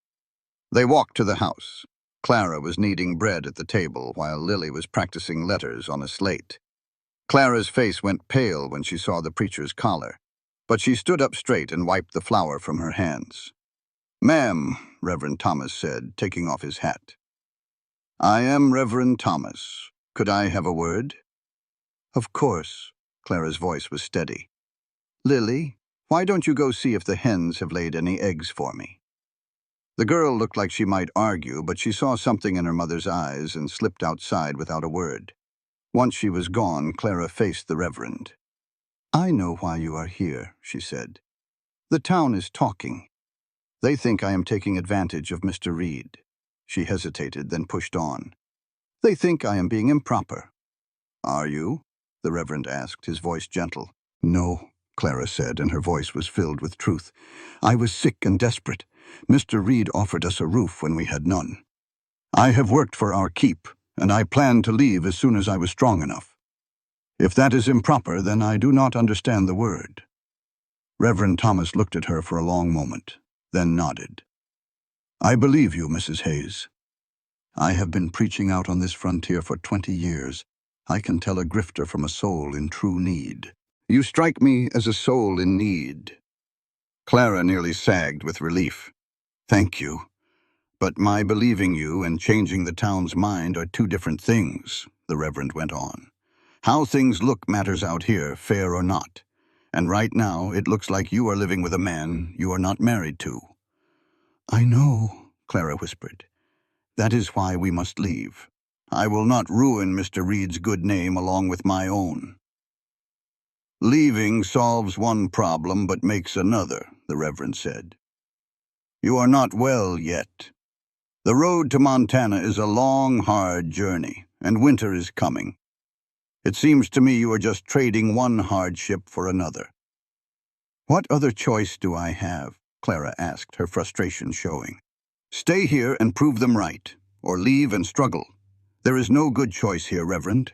Speaker 1: They walked to the house. Clara was kneading bread at the table while Lily was practicing letters on a slate. Clara's face went pale when she saw the preacher's collar, but she stood up straight and wiped the flour from her hands. "Ma'am," Reverend Thomas said, taking off his hat. "I am Reverend Thomas. Could I have a word?" "Of course." Clara's voice was steady. "Lily, why don't you go see if the hens have laid any eggs for me?" The girl looked like she might argue, but she saw something in her mother's eyes and slipped outside without a word. Once she was gone, Clara faced the Reverend. "I know why you are here," she said. "The town is talking. They think I am taking advantage of Mr. Reed." She hesitated, then pushed on. "They think I am being improper." "Are you?" the Reverend asked, his voice gentle. "No," Clara said, and her voice was filled with truth. "I was sick and desperate. Mr. Reed offered us a roof when we had none. I have worked for our keep, and I planned to leave as soon as I was strong enough. If that is improper, then I do not understand the word." Reverend Thomas looked at her for a long moment, then nodded. "I believe you, Mrs. Hayes. I have been preaching out on this frontier for 20 years. I can tell a grifter from a soul in true need." "You strike me as a soul in need." Clara nearly sagged with relief. Thank you. But my believing you and changing the town's mind are two different things, the Reverend went on. How things look matters out here, fair or not. And right now, it looks like you are living with a man you are not married to. I know, Clara whispered. That is why we must leave. I will not ruin Mr. Reed's good name along with my own. Leaving solves one problem but makes another, the Reverend said. You are not well yet. The road to Montana is a long, hard journey, and winter is coming. It seems to me you are just trading one hardship for another. What other choice do I have? Clara asked, her frustration showing. Stay here and prove them right, or leave and struggle. There is no good choice here, Reverend.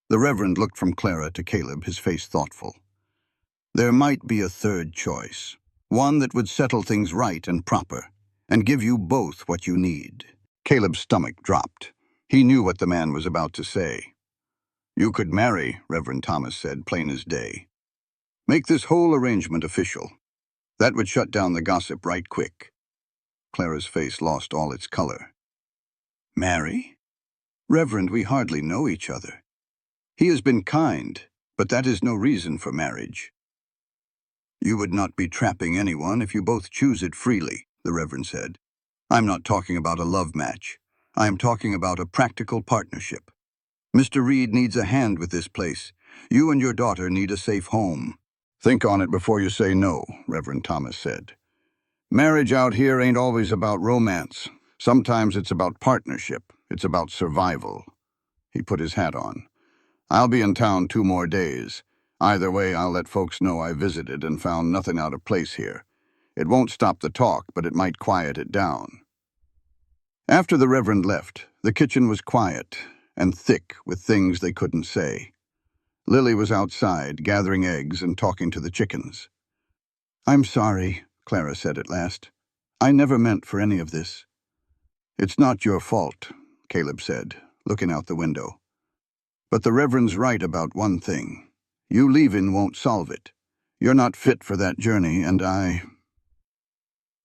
Speaker 1: The Reverend looked from Clara to Caleb, his face thoughtful. There might be a third choice, one that would settle things right and proper, and give you both what you need. Caleb's stomach dropped. He knew what the man was about to say. You could marry, Reverend Thomas said, plain as day. Make this whole arrangement official. That would shut down the gossip right quick. Clara's face lost all its color. Marry? Reverend, we hardly know each other. He has been kind, but that is no reason for marriage. You would not be trapping anyone if you both choose it freely, the Reverend said. I'm not talking about a love match. I am talking about a practical partnership. Mr. Reed needs a hand with this place. You and your daughter need a safe home. Think on it before you say no, Reverend Thomas said. Marriage out here ain't always about romance. Sometimes it's about partnership. It's about survival. He put his hat on. I'll be in town 2 more days. Either way, I'll let folks know I visited and found nothing out of place here. It won't stop the talk, but it might quiet it down. After the Reverend left, the kitchen was quiet and thick with things they couldn't say. Lily was outside, gathering eggs and talking to the chickens. I'm sorry, Clara said at last. I never meant for any of this. It's not your fault, Caleb said, looking out the window. But the Reverend's right about one thing. You leaving won't solve it. You're not fit for that journey, and I...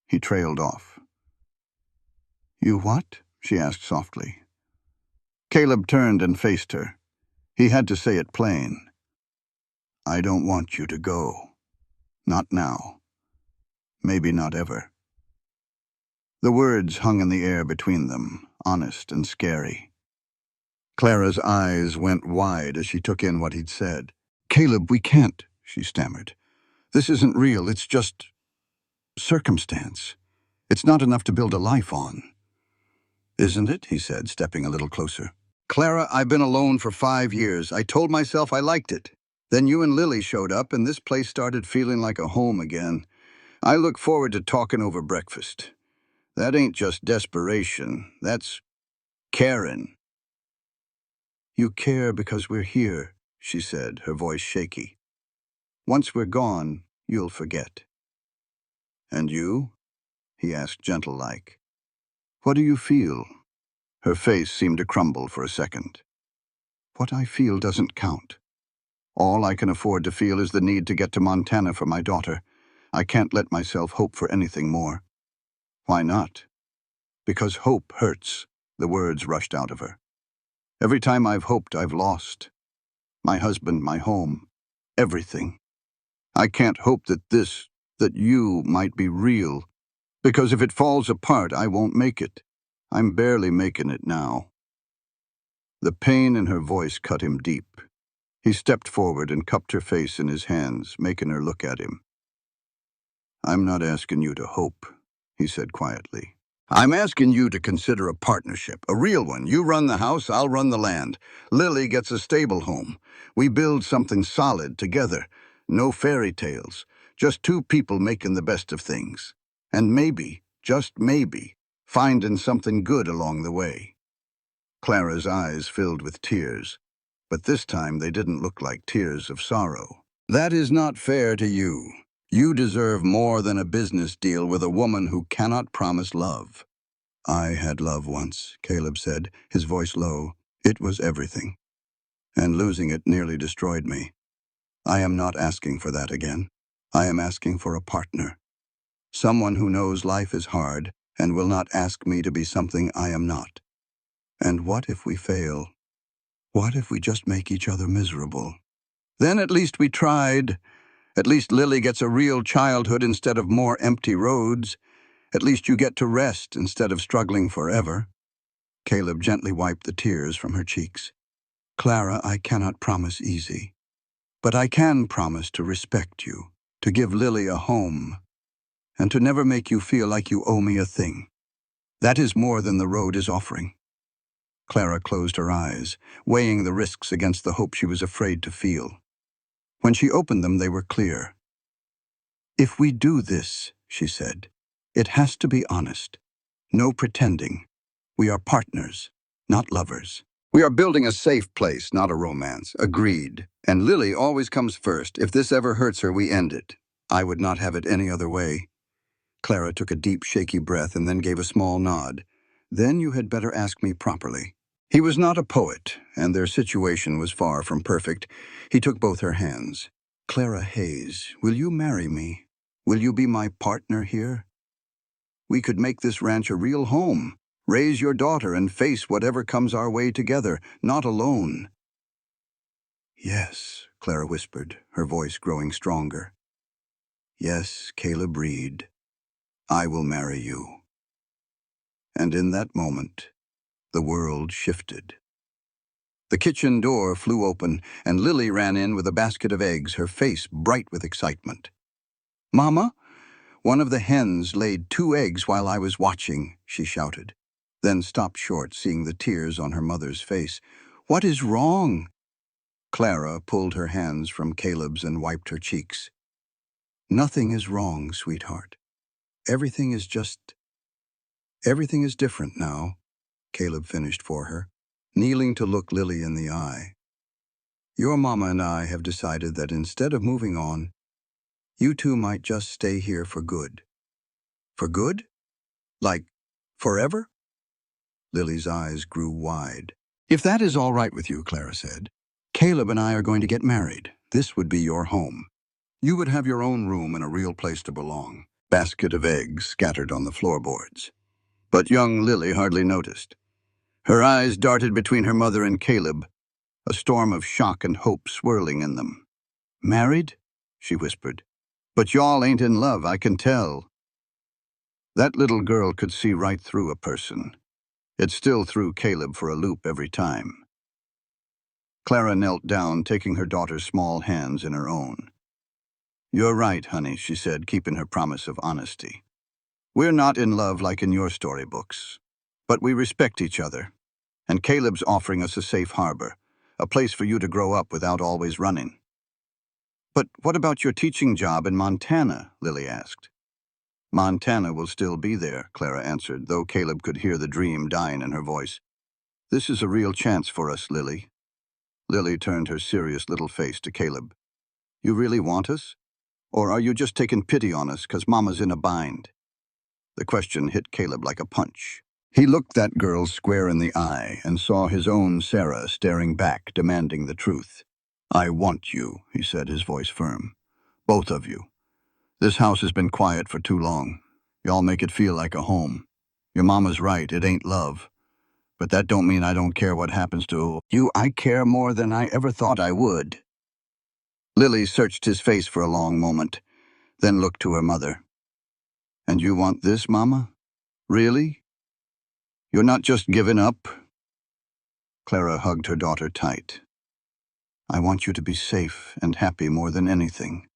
Speaker 1: He trailed off. You what? She asked softly. Caleb turned and faced her. He had to say it plain. I don't want you to go. Not now. Maybe not ever. The words hung in the air between them, honest and scary. Clara's eyes went wide as she took in what he'd said. Caleb, we can't, she stammered. This isn't real, it's just circumstance. It's not enough to build a life on. Isn't it? He said, stepping a little closer. Clara, I've been alone for 5 years. I told myself I liked it. Then you and Lily showed up, and this place started feeling like a home again. I look forward to talking over breakfast. That ain't just desperation. That's caring. You care because we're here, she said, her voice shaky. Once we're gone, you'll forget. And you? He asked gentle-like. What do you feel? Her face seemed to crumble for a second. What I feel doesn't count. All I can afford to feel is the need to get to Montana for my daughter. I can't let myself hope for anything more. Why not? Because hope hurts, the words rushed out of her. Every time I've hoped, I've lost. My husband, my home, everything. I can't hope that you might be real, because if it falls apart, I won't make it. I'm barely making it now. The pain in her voice cut him deep. He stepped forward and cupped her face in his hands, making her look at him. I'm not asking you to hope, he said quietly. I'm asking you to consider a partnership, a real one. You run the house, I'll run the land. Lily gets a stable home. We build something solid together. No fairy tales. Just 2 people making the best of things. And maybe, just maybe, finding something good along the way. Clara's eyes filled with tears, but this time they didn't look like tears of sorrow. That is not fair to you. You deserve more than a business deal with a woman who cannot promise love. I had love once, Caleb said, his voice low. It was everything. And losing it nearly destroyed me. I am not asking for that again. I am asking for a partner. Someone who knows life is hard and will not ask me to be something I am not. And what if we fail? What if we just make each other miserable? Then at least we tried. At least Lily gets a real childhood instead of more empty roads. At least you get to rest instead of struggling forever. Caleb gently wiped the tears from her cheeks. Clara, I cannot promise easy. But I can promise to respect you, to give Lily a home, and to never make you feel like you owe me a thing. That is more than the road is offering. Clara closed her eyes, weighing the risks against the hope she was afraid to feel. When she opened them, they were clear. If we do this, she said, it has to be honest. No pretending. We are partners, not lovers. We are building a safe place, not a romance. Agreed. And Lily always comes first. If this ever hurts her, we end it. I would not have it any other way. Clara took a deep, shaky breath and then gave a small nod. Then you had better ask me properly. He was not a poet, and their situation was far from perfect. He took both her hands. Clara Hayes, will you marry me? Will you be my partner here? We could make this ranch a real home. Raise your daughter and face whatever comes our way together, not alone. Yes, Clara whispered, her voice growing stronger. Yes, Caleb Reed, I will marry you. And in that moment, the world shifted. The kitchen door flew open, and Lily ran in with a basket of eggs, her face bright with excitement. Mama, one of the hens laid 2 eggs while I was watching, she shouted, then stopped short, seeing the tears on her mother's face. What is wrong? Clara pulled her hands from Caleb's and wiped her cheeks. Nothing is wrong, sweetheart. Everything is different now, Caleb finished for her, kneeling to look Lily in the eye. Your mama and I have decided that instead of moving on, you two might just stay here for good. For good? Like, forever? Lily's eyes grew wide. If that is all right with you, Clara said, Caleb and I are going to get married. This would be your home. You would have your own room and a real place to belong. Basket of eggs scattered on the floorboards. But young Lily hardly noticed. Her eyes darted between her mother and Caleb, a storm of shock and hope swirling in them. Married? She whispered. But y'all ain't in love, I can tell. That little girl could see right through a person. It still threw Caleb for a loop every time. Clara knelt down, taking her daughter's small hands in her own. You're right, honey, she said, keeping her promise of honesty. We're not in love like in your storybooks, but we respect each other, and Caleb's offering us a safe harbor, a place for you to grow up without always running. But what about your teaching job in Montana? Lily asked. Montana will still be there, Clara answered, though Caleb could hear the dream dying in her voice. This is a real chance for us, Lily. Lily turned her serious little face to Caleb. You really want us? Or are you just taking pity on us because Mama's in a bind? The question hit Caleb like a punch. He looked that girl square in the eye and saw his own Sarah staring back, demanding the truth. I want you, he said, his voice firm. Both of you. This house has been quiet for too long. Y'all make it feel like a home. Your mama's right, it ain't love. But that don't mean I don't care what happens to you. I care more than I ever thought I would. Lily searched his face for a long moment, then looked to her mother. And you want this, Mama? Really? You're not just giving up? Clara hugged her daughter tight. I want you to be safe and happy more than anything.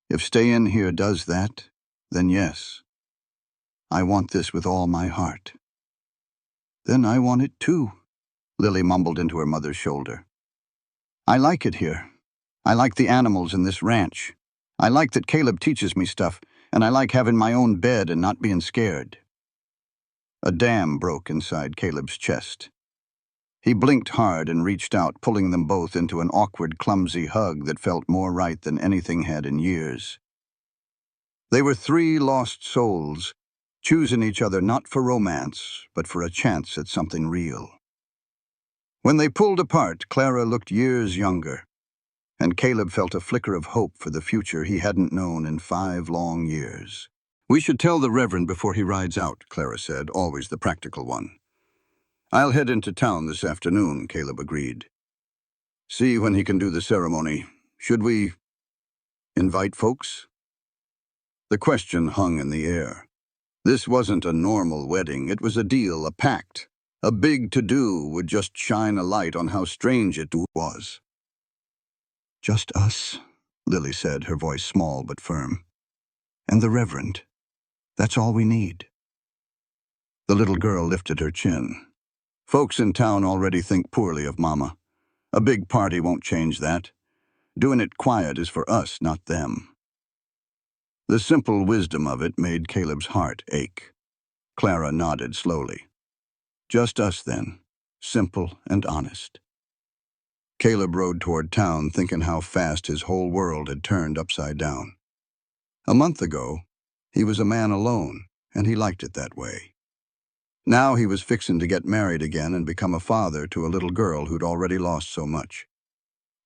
Speaker 1: If staying here does that, then yes. I want this with all my heart. Then I want it too, Lily mumbled into her mother's shoulder. I like it here. I like the animals in this ranch. I like that Caleb teaches me stuff, and I like having my own bed and not being scared. A dam broke inside Caleb's chest. He blinked hard and reached out, pulling them both into an awkward, clumsy hug that felt more right than anything had in years. They were 3 lost souls, choosing each other not for romance, but for a chance at something real. When they pulled apart, Clara looked years younger, and Caleb felt a flicker of hope for the future he hadn't known in 5 long years. "We should tell the Reverend before he rides out," Clara said, always the practical one. "I'll head into town this afternoon," Caleb agreed. "See when he can do the ceremony. Should we invite folks?" The question hung in the air. This wasn't a normal wedding. It was a deal, a pact. A big to-do would just shine a light on how strange it was. "Just us," Lily said, her voice small but firm. "And the Reverend. That's all we need." The little girl lifted her chin. "Folks in town already think poorly of Mama. A big party won't change that. Doing it quiet is for us, not them." The simple wisdom of it made Caleb's heart ache. Clara nodded slowly. "Just us, then. Simple and honest." Caleb rode toward town, thinking how fast his whole world had turned upside down. A month ago, he was a man alone, and he liked it that way. Now he was fixing to get married again and become a father to a little girl who'd already lost so much.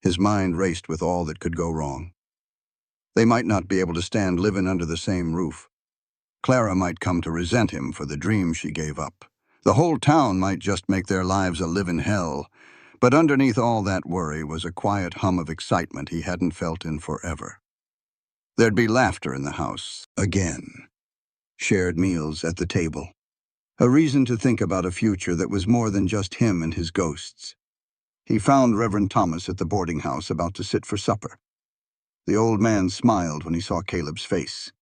Speaker 1: His mind raced with all that could go wrong. They might not be able to stand living under the same roof. Clara might come to resent him for the dream she gave up. The whole town might just make their lives a living hell. But underneath all that worry was a quiet hum of excitement he hadn't felt in forever. There'd be laughter in the house, again. Shared meals at the table. A reason to think about a future that was more than just him and his ghosts. He found Reverend Thomas at the boarding house about to sit for supper. The old man smiled when he saw Caleb's face.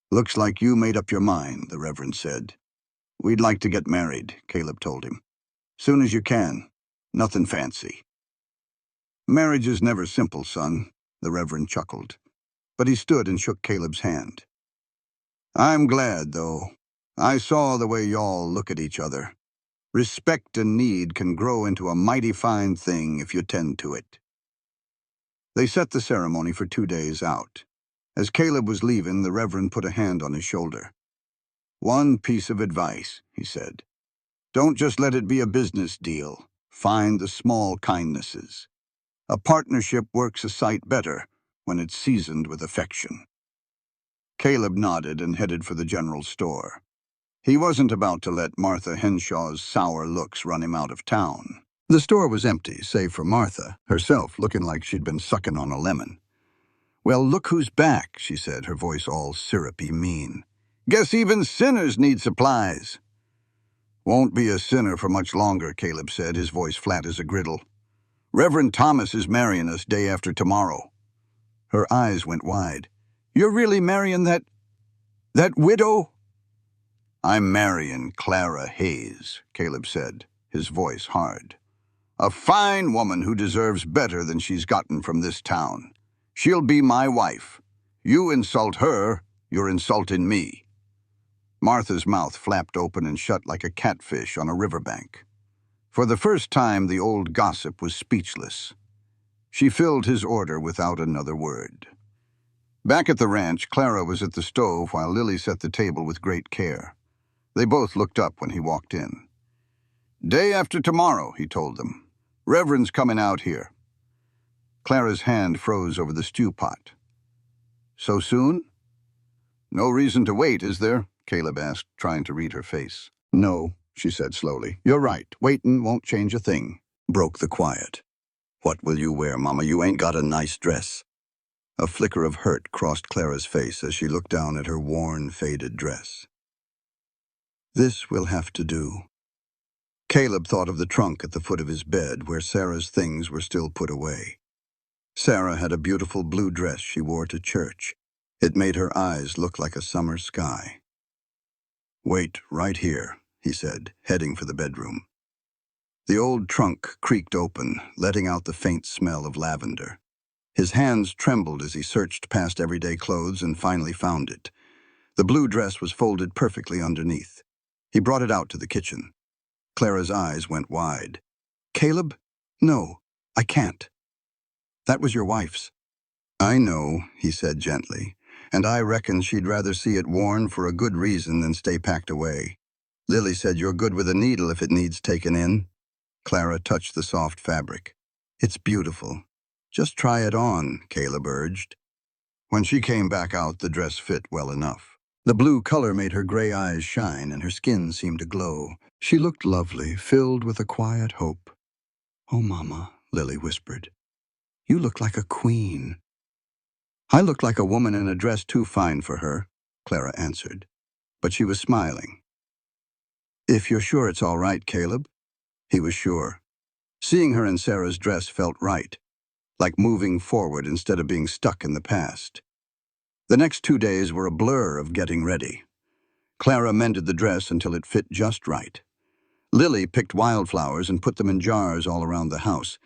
Speaker 1: "Looks like you made up your mind," the Reverend said. "We'd like to get married," Caleb told him. "Soon as you can. Nothing fancy." "Marriage is never simple, son," the Reverend chuckled. But he stood and shook Caleb's hand. "I'm glad, though. I saw the way y'all look at each other. Respect and need can grow into a mighty fine thing if you tend to it." They set the ceremony for 2 days out. As Caleb was leaving, the Reverend put a hand on his shoulder. "One piece of advice," he said. "Don't just let it be a business deal. Find the small kindnesses. A partnership works a sight better when it's seasoned with affection." Caleb nodded and headed for the general store. He wasn't about to let Martha Henshaw's sour looks run him out of town. The store was empty, save for Martha, herself looking like she'd been sucking on a lemon. "Well, look who's back," she said, her voice all syrupy mean. "Guess even sinners need supplies." "Won't be a sinner for much longer," Caleb said, his voice flat as a griddle. "Reverend Thomas is marrying us day after tomorrow." Her eyes went wide. "You're really marrying that widow?" "I'm marrying Clara Hayes," Caleb said, his voice hard. "A fine woman who deserves better than she's gotten from this town. She'll be my wife. You insult her, you're insulting me." Martha's mouth flapped open and shut like a catfish on a riverbank. For the first time, the old gossip was speechless. She filled his order without another word. Back at the ranch, Clara was at the stove while Lily set the table with great care. They both looked up when he walked in. "Day after tomorrow," he told them. "Reverend's coming out here." Clara's hand froze over the stew pot. "So soon?" "No reason to wait, is there?" Caleb asked, trying to read her face. "No," she said slowly. "You're right. Waitin' won't change a thing." Broke the quiet. "What will you wear, Mama? You ain't got a nice dress." A flicker of hurt crossed Clara's face as she looked down at her worn, faded dress. "This will have to do." Caleb thought of the trunk at the foot of his bed where Sarah's things were still put away. Sarah had a beautiful blue dress she wore to church. It made her eyes look like a summer sky. "Wait right here," he said, heading for the bedroom. The old trunk creaked open, letting out the faint smell of lavender. His hands trembled as he searched past everyday clothes and finally found it. The blue dress was folded perfectly underneath. He brought it out to the kitchen. Clara's eyes went wide. "Caleb? No, I can't. That was your wife's." "I know," he said gently, "and I reckon she'd rather see it worn for a good reason than stay packed away. Lily said you're good with a needle if it needs taken in." Clara touched the soft fabric. "It's beautiful. Just try it on, Caleb urged. When she came back out, the dress fit well enough. The blue color made her gray eyes shine and her skin seemed to glow. She looked lovely, filled with a quiet hope. "Oh, Mama," Lily whispered, "you look like a queen." "I look like a woman in a dress too fine for her," Clara answered, but she was smiling. "If you're sure it's all right, Caleb." He was sure. Seeing her in Sarah's dress felt right, like moving forward instead of being stuck in the past. The next 2 days were a blur of getting ready. Clara mended the dress until it fit just right. Lily picked wildflowers and put them in jars all around the house.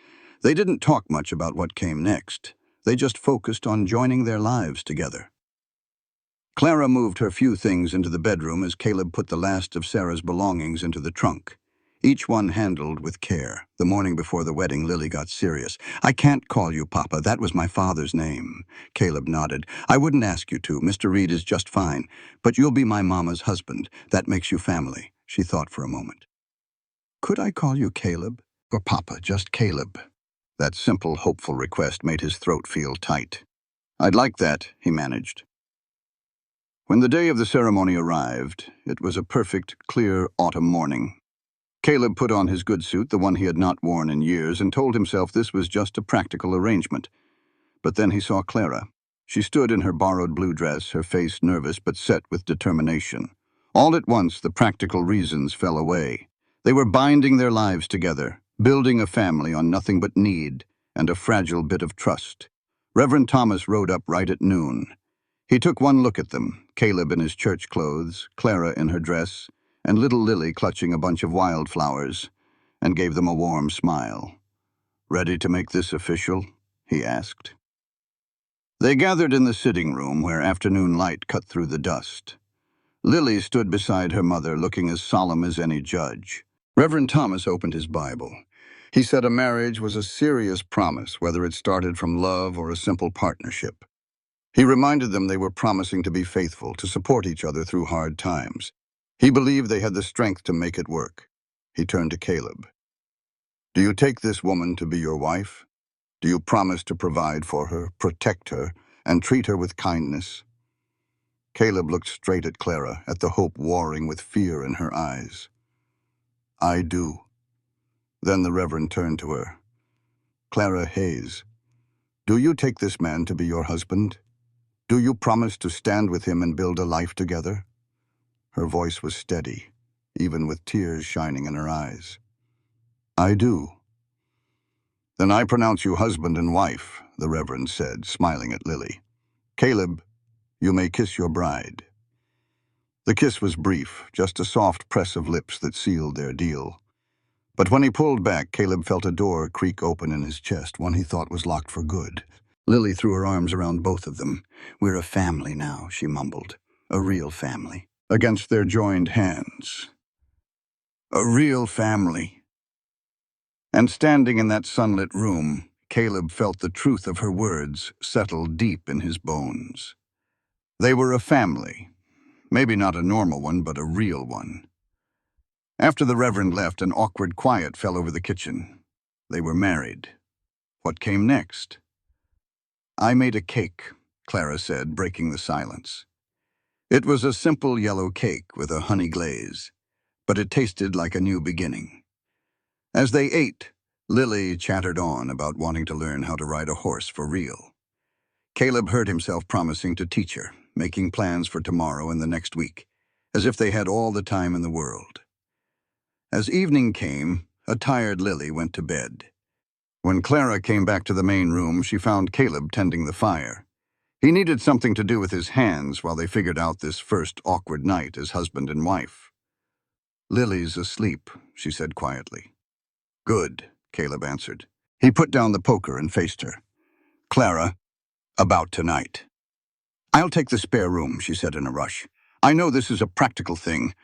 Speaker 1: They didn't talk much about what came next. They just focused on joining their lives together. Clara moved her few things into the bedroom as Caleb put the last of Sarah's belongings into the trunk, each one handled with care. The morning before the wedding, Lily got serious. "I can't call you Papa. That was my father's name." Caleb nodded. "I wouldn't ask you to. Mr. Reed is just fine. But you'll be my mama's husband. That makes you family." She thought for a moment. "Could I call you Caleb? Or Papa, just Caleb?" That simple, hopeful request made his throat feel tight. "I'd like that," he managed. When the day of the ceremony arrived, it was a perfect, clear autumn morning. Caleb put on his good suit, the one he had not worn in years, and told himself this was just a practical arrangement. But then he saw Clara. She stood in her borrowed blue dress, her face nervous but set with determination. All at once, the practical reasons fell away. They were binding their lives together, building a family on nothing but need and a fragile bit of trust. Reverend Thomas rode up right at noon. He took one look at them, Caleb in his church clothes, Clara in her dress, and little Lily clutching a bunch of wildflowers, and gave them a warm smile. "Ready to make this official?" he asked. They gathered in the sitting room where afternoon light cut through the dust. Lily stood beside her mother, looking as solemn as any judge. Reverend Thomas opened his Bible. He said a marriage was a serious promise, whether it started from love or a simple partnership. He reminded them they were promising to be faithful, to support each other through hard times. He believed they had the strength to make it work. He turned to Caleb. "Do you take this woman to be your wife? Do you promise to provide for her, protect her, and treat her with kindness?" Caleb looked straight at Clara, at the hope warring with fear in her eyes. "I do." Then the Reverend turned to her. "Clara Hayes, do you take this man to be your husband? Do you promise to stand with him and build a life together?" Her voice was steady, even with tears shining in her eyes. "I do." "Then I pronounce you husband and wife," the Reverend said, smiling at Lily. "Caleb, you may kiss your bride." The kiss was brief, just a soft press of lips that sealed their deal. But when he pulled back, Caleb felt a door creak open in his chest, one he thought was locked for good. Lily threw her arms around both of them. "We're a family now," she mumbled. "A real family." Against their joined hands. A real family. And standing in that sunlit room, Caleb felt the truth of her words settle deep in his bones. They were a family. Maybe not a normal one, but a real one. After the Reverend left, an awkward quiet fell over the kitchen. They were married. What came next? "I made a cake," Clara said, breaking the silence. It was a simple yellow cake with a honey glaze, but it tasted like a new beginning. As they ate, Lily chattered on about wanting to learn how to ride a horse for real. Caleb heard himself promising to teach her, making plans for tomorrow and the next week, as if they had all the time in the world. As evening came, a tired Lily went to bed. When Clara came back to the main room, she found Caleb tending the fire. He needed something to do with his hands while they figured out this first awkward night as husband and wife. "Lily's asleep," she said quietly. "Good," Caleb answered. He put down the poker and faced her. "Clara, about tonight." "I'll take the spare room," she said in a rush. "I know this is a practical thing.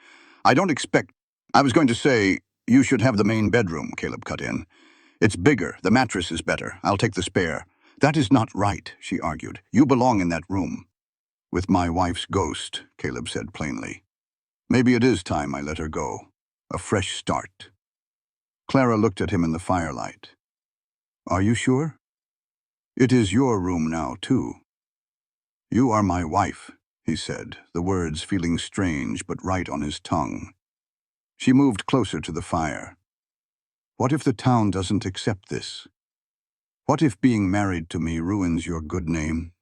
Speaker 1: I don't expect—" "I was going to say, you should have the main bedroom," Caleb cut in. "It's bigger, the mattress is better. I'll take the spare." "That is not right," she argued. "You belong in that room." "With my wife's ghost," Caleb said plainly. "Maybe it is time I let her go. A fresh start." Clara looked at him in the firelight. "Are you sure?" It is your room now, too. You are my wife, he said, the words feeling strange but right on his tongue. She moved closer to the fire. What if the town doesn't accept this? What if being married to me ruins your good name?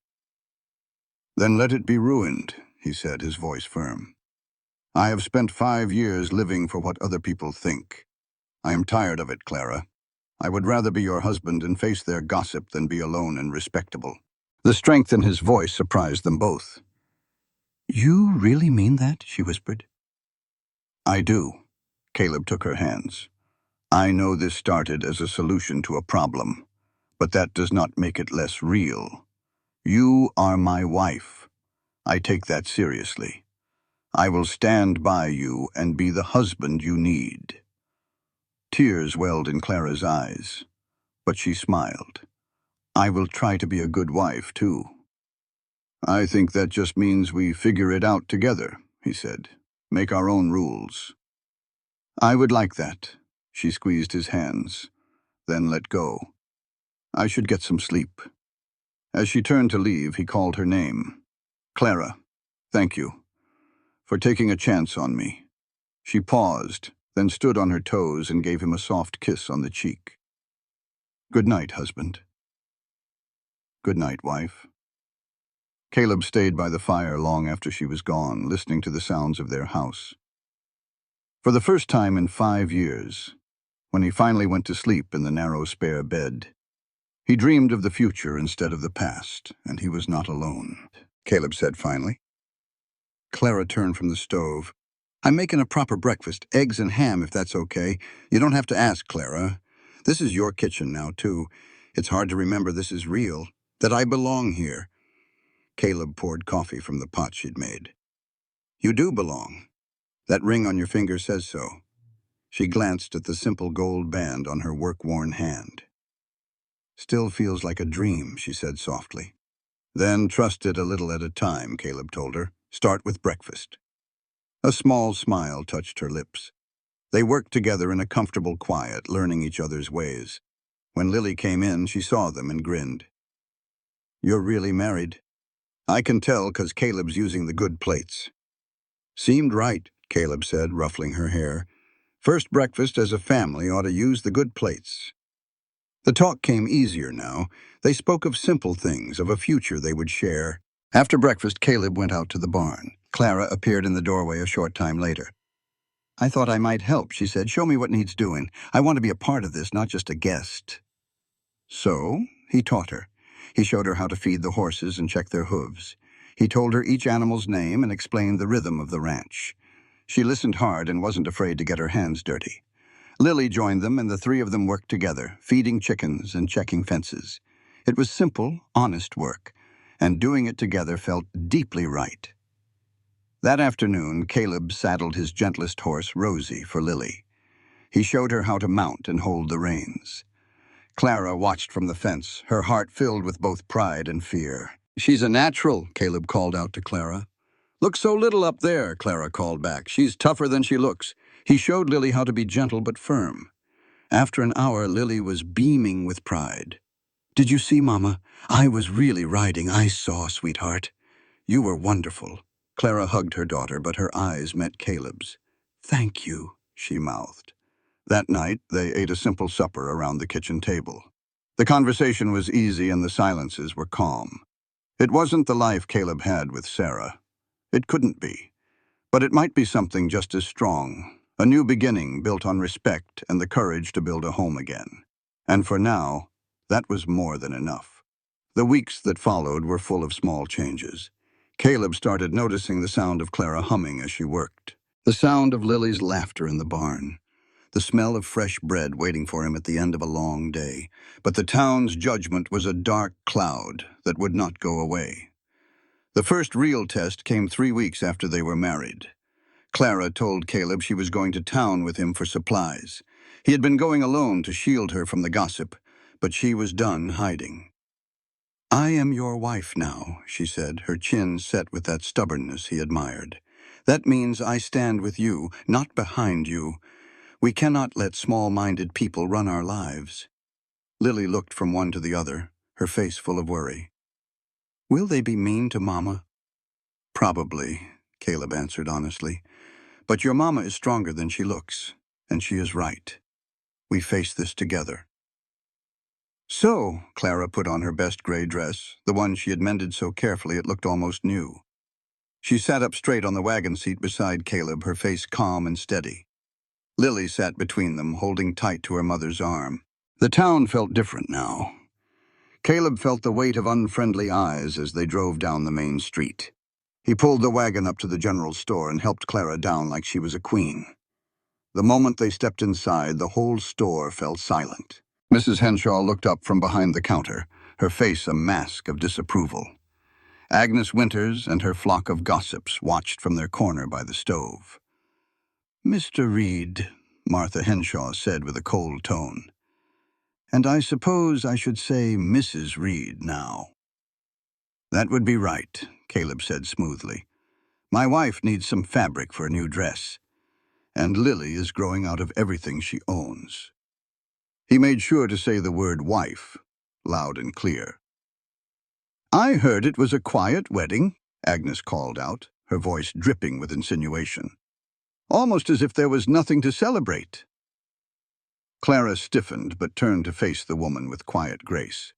Speaker 1: Then let it be ruined, he said, his voice firm. I have spent 5 years living for what other people think. I am tired of it, Clara. I would rather be your husband and face their gossip than be alone and respectable. The strength in his voice surprised them both. You really mean that? She whispered. I do. Caleb took her hands. I know this started as a solution to a problem, but that does not make it less real. You are my wife. I take that seriously. I will stand by you and be the husband you need. Tears welled in Clara's eyes, but she smiled. I will try to be a good wife, too. I think that just means we figure it out together, he said. Make our own rules. I would like that. She squeezed his hands, then let go. I should get some sleep. As she turned to leave, he called her name. Clara, thank you for taking a chance on me. She paused, then stood on her toes and gave him a soft kiss on the cheek. Good night, husband. Good night, wife. Caleb stayed by the fire long after she was gone, listening to the sounds of their house. For the first time in 5 years, when he finally went to sleep in the narrow spare bed, he dreamed of the future instead of the past, and he was not alone. Caleb said finally. Clara turned from the stove. I'm making a proper breakfast, eggs and ham if that's okay. You don't have to ask, Clara. This is your kitchen now, too. It's hard to remember this is real, that I belong here. Caleb poured coffee from the pot she'd made. You do belong. That ring on your finger says so. She glanced at the simple gold band on her work-worn hand. Still feels like a dream, she said softly. Then trust it a little at a time, Caleb told her. Start with breakfast. A small smile touched her lips. They worked together in a comfortable quiet, learning each other's ways. When Lily came in, she saw them and grinned. You're really married. I can tell 'cause Caleb's using the good plates. Seemed right, Caleb said, ruffling her hair. First breakfast as a family ought to use the good plates. The talk came easier now. They spoke of simple things, of a future they would share. After breakfast, Caleb went out to the barn. Clara appeared in the doorway a short time later. I thought I might help, she said. Show me what needs doing. I want to be a part of this, not just a guest. So, he taught her. He showed her how to feed the horses and check their hooves. He told her each animal's name and explained the rhythm of the ranch. She listened hard and wasn't afraid to get her hands dirty. Lily joined them, and the three of them worked together, feeding chickens and checking fences. It was simple, honest work, and doing it together felt deeply right. That afternoon, Caleb saddled his gentlest horse, Rosie, for Lily. He showed her how to mount and hold the reins. Clara watched from the fence, her heart filled with both pride and fear. She's a natural, Caleb called out to Clara. Looks so little up there, Clara called back. She's tougher than she looks. He showed Lily how to be gentle but firm. After an hour, Lily was beaming with pride. Did you see, Mama? I was really riding. I saw, sweetheart. You were wonderful. Clara hugged her daughter, but her eyes met Caleb's. Thank you, she mouthed. That night, they ate a simple supper around the kitchen table. The conversation was easy and the silences were calm. It wasn't the life Caleb had with Sarah. It couldn't be. But it might be something just as strong, a new beginning built on respect and the courage to build a home again. And for now, that was more than enough. The weeks that followed were full of small changes. Caleb started noticing the sound of Clara humming as she worked, the sound of Lily's laughter in the barn, the smell of fresh bread waiting for him at the end of a long day. But the town's judgment was a dark cloud that would not go away. The first real test came 3 weeks after they were married. Clara told Caleb she was going to town with him for supplies. He had been going alone to shield her from the gossip, but she was done hiding. I am your wife now, she said, her chin set with that stubbornness he admired. That means I stand with you, not behind you. We cannot let small-minded people run our lives. Lily looked from one to the other. her face full of worry. "Will they be mean to Mama?" "Probably," Caleb answered honestly. "But your Mama is stronger than she looks, and she is right. We face this together." So, Clara put on her best gray dress, the one she had mended so carefully it looked almost new. She sat up straight on the wagon seat beside Caleb, her face calm and steady. Lily sat between them, holding tight to her mother's arm. The town felt different now. Caleb felt the weight of unfriendly eyes as they drove down the main street. He pulled the wagon up to the general store and helped Clara down like she was a queen. The moment they stepped inside, the whole store fell silent. Mrs. Henshaw looked up from behind the counter, her face a mask of disapproval. Agnes Winters and her flock of gossips watched from their corner by the stove. "Mr. Reed," Martha Henshaw said with a cold tone. "And I suppose I should say Mrs. Reed now." "That would be right," Caleb said smoothly. "My wife needs some fabric for a new dress, and Lily is growing out of everything she owns." He made sure to say the word wife, loud and clear. "I heard it was a quiet wedding," Agnes called out, her voice dripping with insinuation. "Almost as if there was nothing to celebrate." Clara stiffened but turned to face the woman with quiet grace.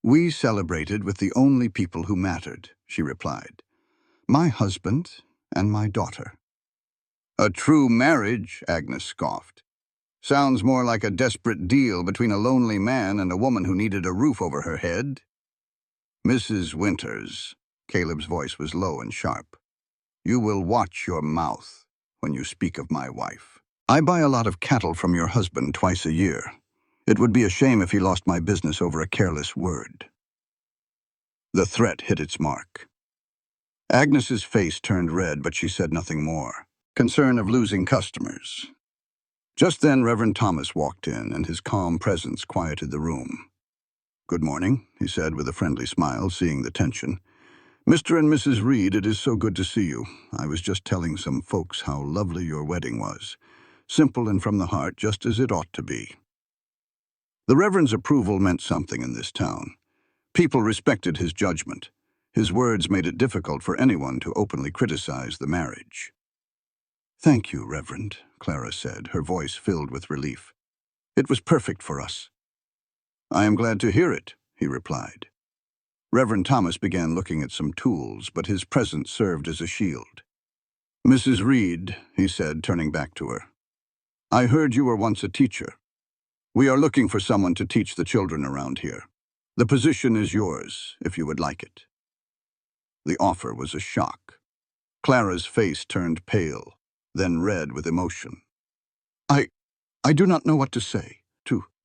Speaker 1: "We celebrated with the only people who mattered," she replied. "My husband and my daughter." "A true marriage," Agnes scoffed. "Sounds more like a desperate deal between a lonely man and a woman who needed a roof over her head." "Mrs. Winters," Caleb's voice was low and sharp, "you will watch your mouth when you speak of my wife. I buy a lot of cattle from your husband twice a year. It would be a shame if he lost my business over a careless word." The threat hit its mark. Agnes's face turned red, but she said nothing more. Concern of losing customers. Just then Reverend Thomas walked in, and his calm presence quieted the room. "Good morning," he said with a friendly smile, seeing the tension. "Mr. and Mrs. Reed, it is so good to see you. I was just telling some folks how lovely your wedding was. Simple and from the heart, just as it ought to be." The Reverend's approval meant something in this town. People respected his judgment. His words made it difficult for anyone to openly criticize the marriage. "Thank you, Reverend," Clara said, her voice filled with relief. "It was perfect for us." "I am glad to hear it," he replied. Reverend Thomas began looking at some tools, but his presence served as a shield. "Mrs. Reed," he said, turning back to her, "I heard you were once a teacher. We are looking for someone to teach the children around here. The position is yours, if you would like it." The offer was a shock. Clara's face turned pale, then red with emotion. I do not know what to say.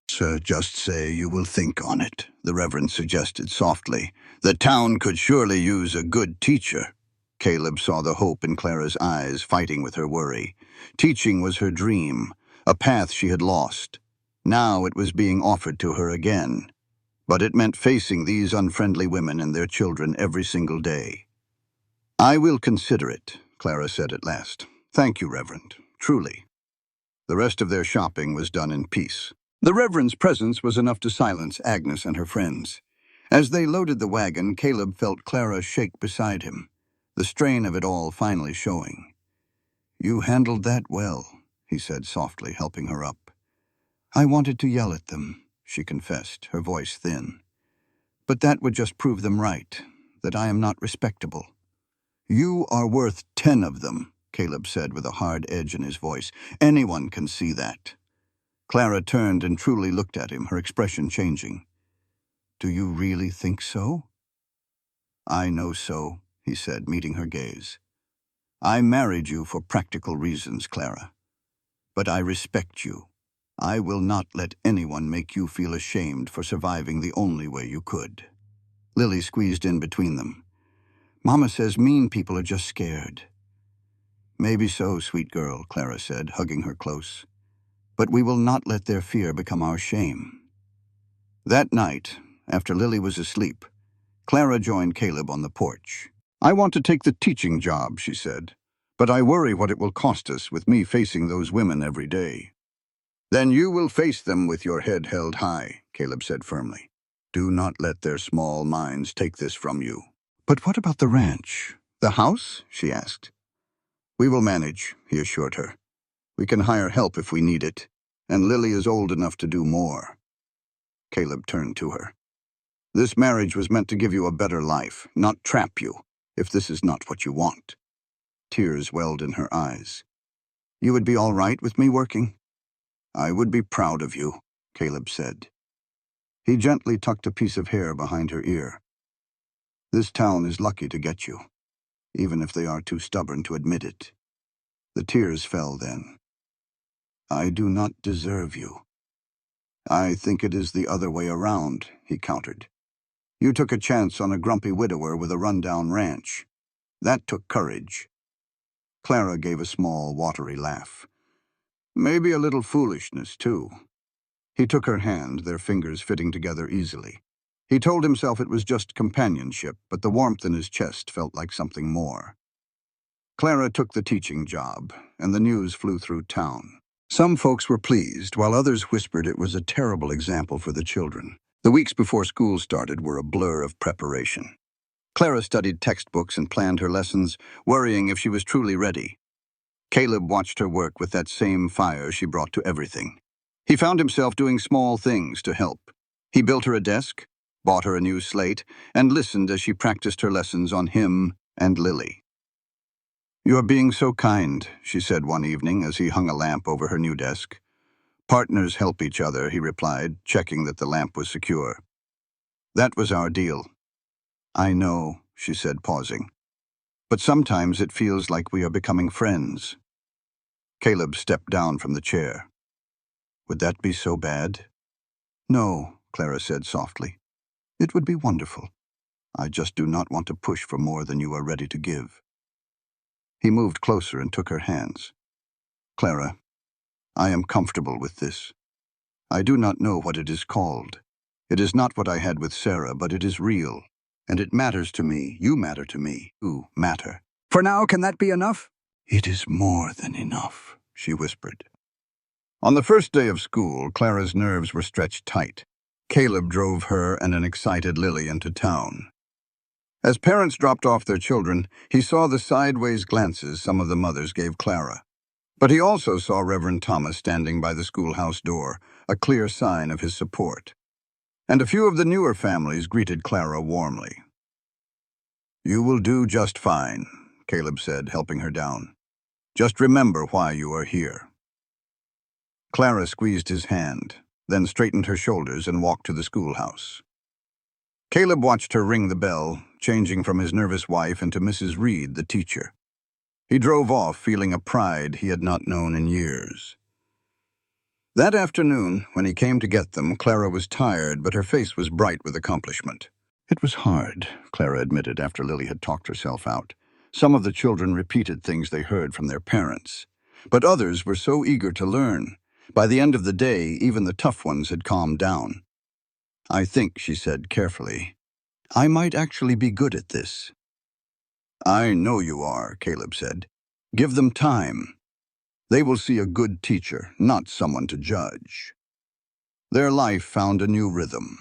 Speaker 1: Sir, just say you will think on it," the Reverend suggested softly. "The town could surely use a good teacher." Caleb saw the hope in Clara's eyes, fighting with her worry. Teaching was her dream, a path she had lost. Now it was being offered to her again. But it meant facing these unfriendly women and their children every single day. "I will consider it," Clara said at last. "Thank you, Reverend, truly." The rest of their shopping was done in peace. The Reverend's presence was enough to silence Agnes and her friends. As they loaded the wagon, Caleb felt Clara shake beside him, the strain of it all finally showing. "You handled that well," he said softly, helping her up. "I wanted to yell at them," she confessed, her voice thin. "But that would just prove them right, that I am not respectable." "You are worth 10 of them," Caleb said with a hard edge in his voice. "Anyone can see that." Clara turned and truly looked at him, her expression changing. "Do you really think so?" "I know so," he said, meeting her gaze. "I married you for practical reasons, Clara. But I respect you. I will not let anyone make you feel ashamed for surviving the only way you could." Lily squeezed in between them. "Mama says mean people are just scared." "Maybe so, sweet girl," Clara said, hugging her close. "But we will not let their fear become our shame." That night, after Lily was asleep, Clara joined Caleb on the porch. "I want to take the teaching job," she said, "but I worry what it will cost us with me facing those women every day." "Then you will face them with your head held high," Caleb said firmly. Do not let their small minds take this from you. But what about the ranch? The house? She asked. We will manage, he assured her. We can hire help if we need it, and Lily is old enough to do more. Caleb turned to her. This marriage was meant to give you a better life, not trap you, if this is not what you want. Tears welled in her eyes. You would be all right with me working? I would be proud of you, Caleb said. He gently tucked a piece of hair behind her ear. This town is lucky to get you, even if they are too stubborn to admit it. The tears fell then. I do not deserve you. I think it is the other way around, he countered. You took a chance on a grumpy widower with a rundown ranch. That took courage. Clara gave a small, watery laugh. Maybe a little foolishness, too. He took her hand, their fingers fitting together easily. He told himself it was just companionship, but the warmth in his chest felt like something more. Clara took the teaching job, and the news flew through town. Some folks were pleased, while others whispered it was a terrible example for the children. The weeks before school started were a blur of preparation. Clara studied textbooks and planned her lessons, worrying if she was truly ready. Caleb watched her work with that same fire she brought to everything. He found himself doing small things to help. He built her a desk, bought her a new slate, and listened as she practiced her lessons on him and Lily. You are being so kind, she said one evening as he hung a lamp over her new desk. Partners help each other, he replied, checking that the lamp was secure. That was our deal. I know, she said, pausing. But sometimes it feels like we are becoming friends. Caleb stepped down from the chair. Would that be so bad? No, Clara said softly. It would be wonderful. I just do not want to push for more than you are ready to give. He moved closer and took her hands. Clara, I am comfortable with this. I do not know what it is called. It is not what I had with Sarah, but it is real. And it matters to me. You matter to me. You matter. For now, can that be enough? It is more than enough, she whispered. On the first day of school, Clara's nerves were stretched tight. Caleb drove her and an excited Lily into town. As parents dropped off their children, he saw the sideways glances some of the mothers gave Clara. But he also saw Reverend Thomas standing by the schoolhouse door, a clear sign of his support. And a few of the newer families greeted Clara warmly. You will do just fine, Caleb said, helping her down. Just remember why you are here. Clara squeezed his hand, then straightened her shoulders and walked to the schoolhouse. Caleb watched her ring the bell, changing from his nervous wife into Mrs. Reed, the teacher. He drove off, feeling a pride he had not known in years. That afternoon, when he came to get them, Clara was tired, but her face was bright with accomplishment. It was hard, Clara admitted after Lily had talked herself out. Some of the children repeated things they heard from their parents, but others were so eager to learn. By the end of the day, even the tough ones had calmed down. I think, she said carefully, I might actually be good at this. I know you are, Caleb said. Give them time. They will see a good teacher, not someone to judge. Their life found a new rhythm.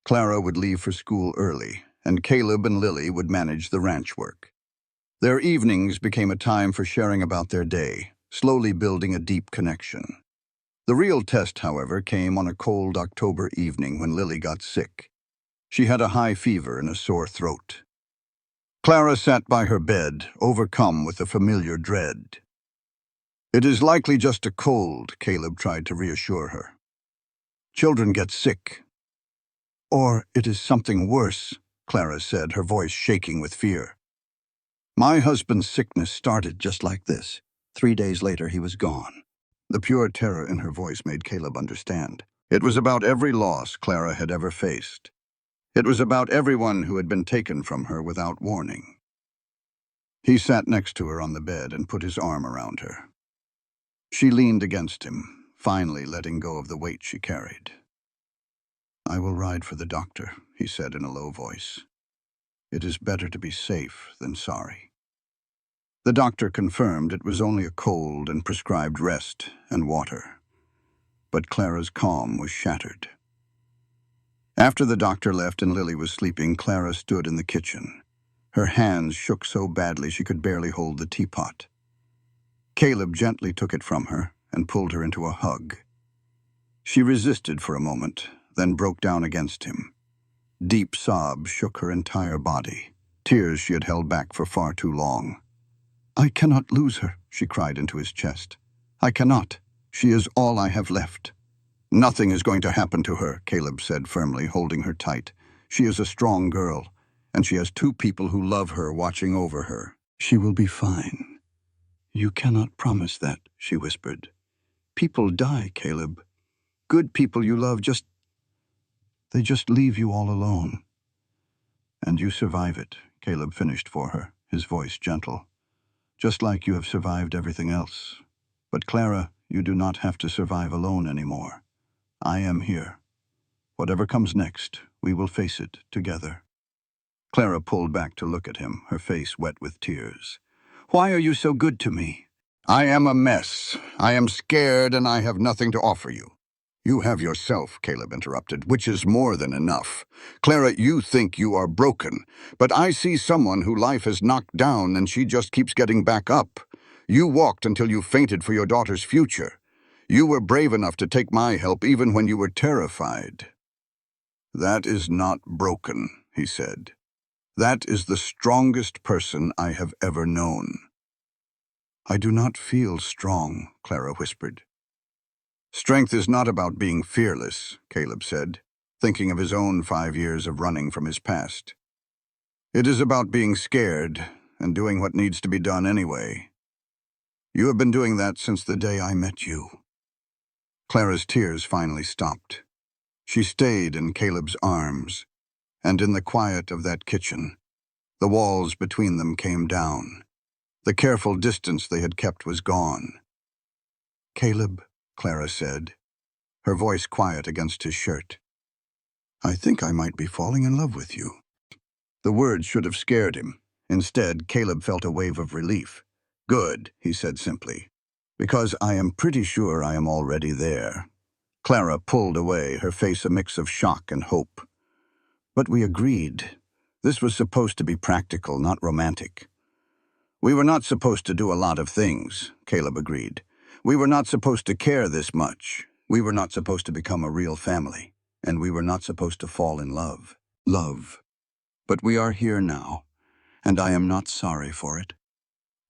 Speaker 1: Clara would leave for school early, and Caleb and Lily would manage the ranch work. Their evenings became a time for sharing about their day, slowly building a deep connection. The real test, however, came on a cold October evening when Lily got sick. She had a high fever and a sore throat. Clara sat by her bed, overcome with a familiar dread. It is likely just a cold, Caleb tried to reassure her. Children get sick. Or it is something worse, Clara said, her voice shaking with fear. My husband's sickness started just like this. 3 days later, he was gone. The pure terror in her voice made Caleb understand. It was about every loss Clara had ever faced. It was about everyone who had been taken from her without warning. He sat next to her on the bed and put his arm around her. She leaned against him, finally letting go of the weight she carried. I will ride for the doctor, he said in a low voice. It is better to be safe than sorry. The doctor confirmed it was only a cold and prescribed rest and water. But Clara's calm was shattered. After the doctor left and Lily was sleeping, Clara stood in the kitchen. Her hands shook so badly she could barely hold the teapot. Caleb gently took it from her and pulled her into a hug. She resisted for a moment, then broke down against him. Deep sobs shook her entire body, tears she had held back for far too long. "I cannot lose her," she cried into his chest. "I cannot. She is all I have left." "Nothing is going to happen to her," Caleb said firmly, holding her tight. "She is a strong girl, and she has two people who love her watching over her. She will be fine." "You cannot promise that," she whispered. "People die, Caleb. Good people you love they just leave you all alone." "And you survive it," Caleb finished for her, his voice gentle. "Just like you have survived everything else. But Clara, you do not have to survive alone anymore. I am here. Whatever comes next, we will face it together." Clara pulled back to look at him, her face wet with tears. "Why are you so good to me?" "I am a mess. I am scared, and I have nothing to offer you." "You have yourself," Caleb interrupted, "which is more than enough. Clara, you think you are broken, but I see someone who life has knocked down and she just keeps getting back up. You walked until you fainted for your daughter's future. You were brave enough to take my help even when you were terrified." "That is not broken," he said. "That is the strongest person I have ever known." "I do not feel strong," Clara whispered. "Strength is not about being fearless," Caleb said, thinking of his own 5 years of running from his past. "It is about being scared and doing what needs to be done anyway. You have been doing that since the day I met you." Clara's tears finally stopped. She stayed in Caleb's arms, and in the quiet of that kitchen, the walls between them came down. The careful distance they had kept was gone. "Caleb," Clara said, her voice quiet against his shirt, "I think I might be falling in love with you." The words should have scared him. Instead, Caleb felt a wave of relief. "Good," he said simply, "because I am pretty sure I am already there." Clara pulled away, her face a mix of shock and hope. "But we agreed. This was supposed to be practical, not romantic." "We were not supposed to do a lot of things," Caleb agreed. "We were not supposed to care this much. We were not supposed to become a real family. And we were not supposed to fall in love." Love. "But we are here now, and I am not sorry for it."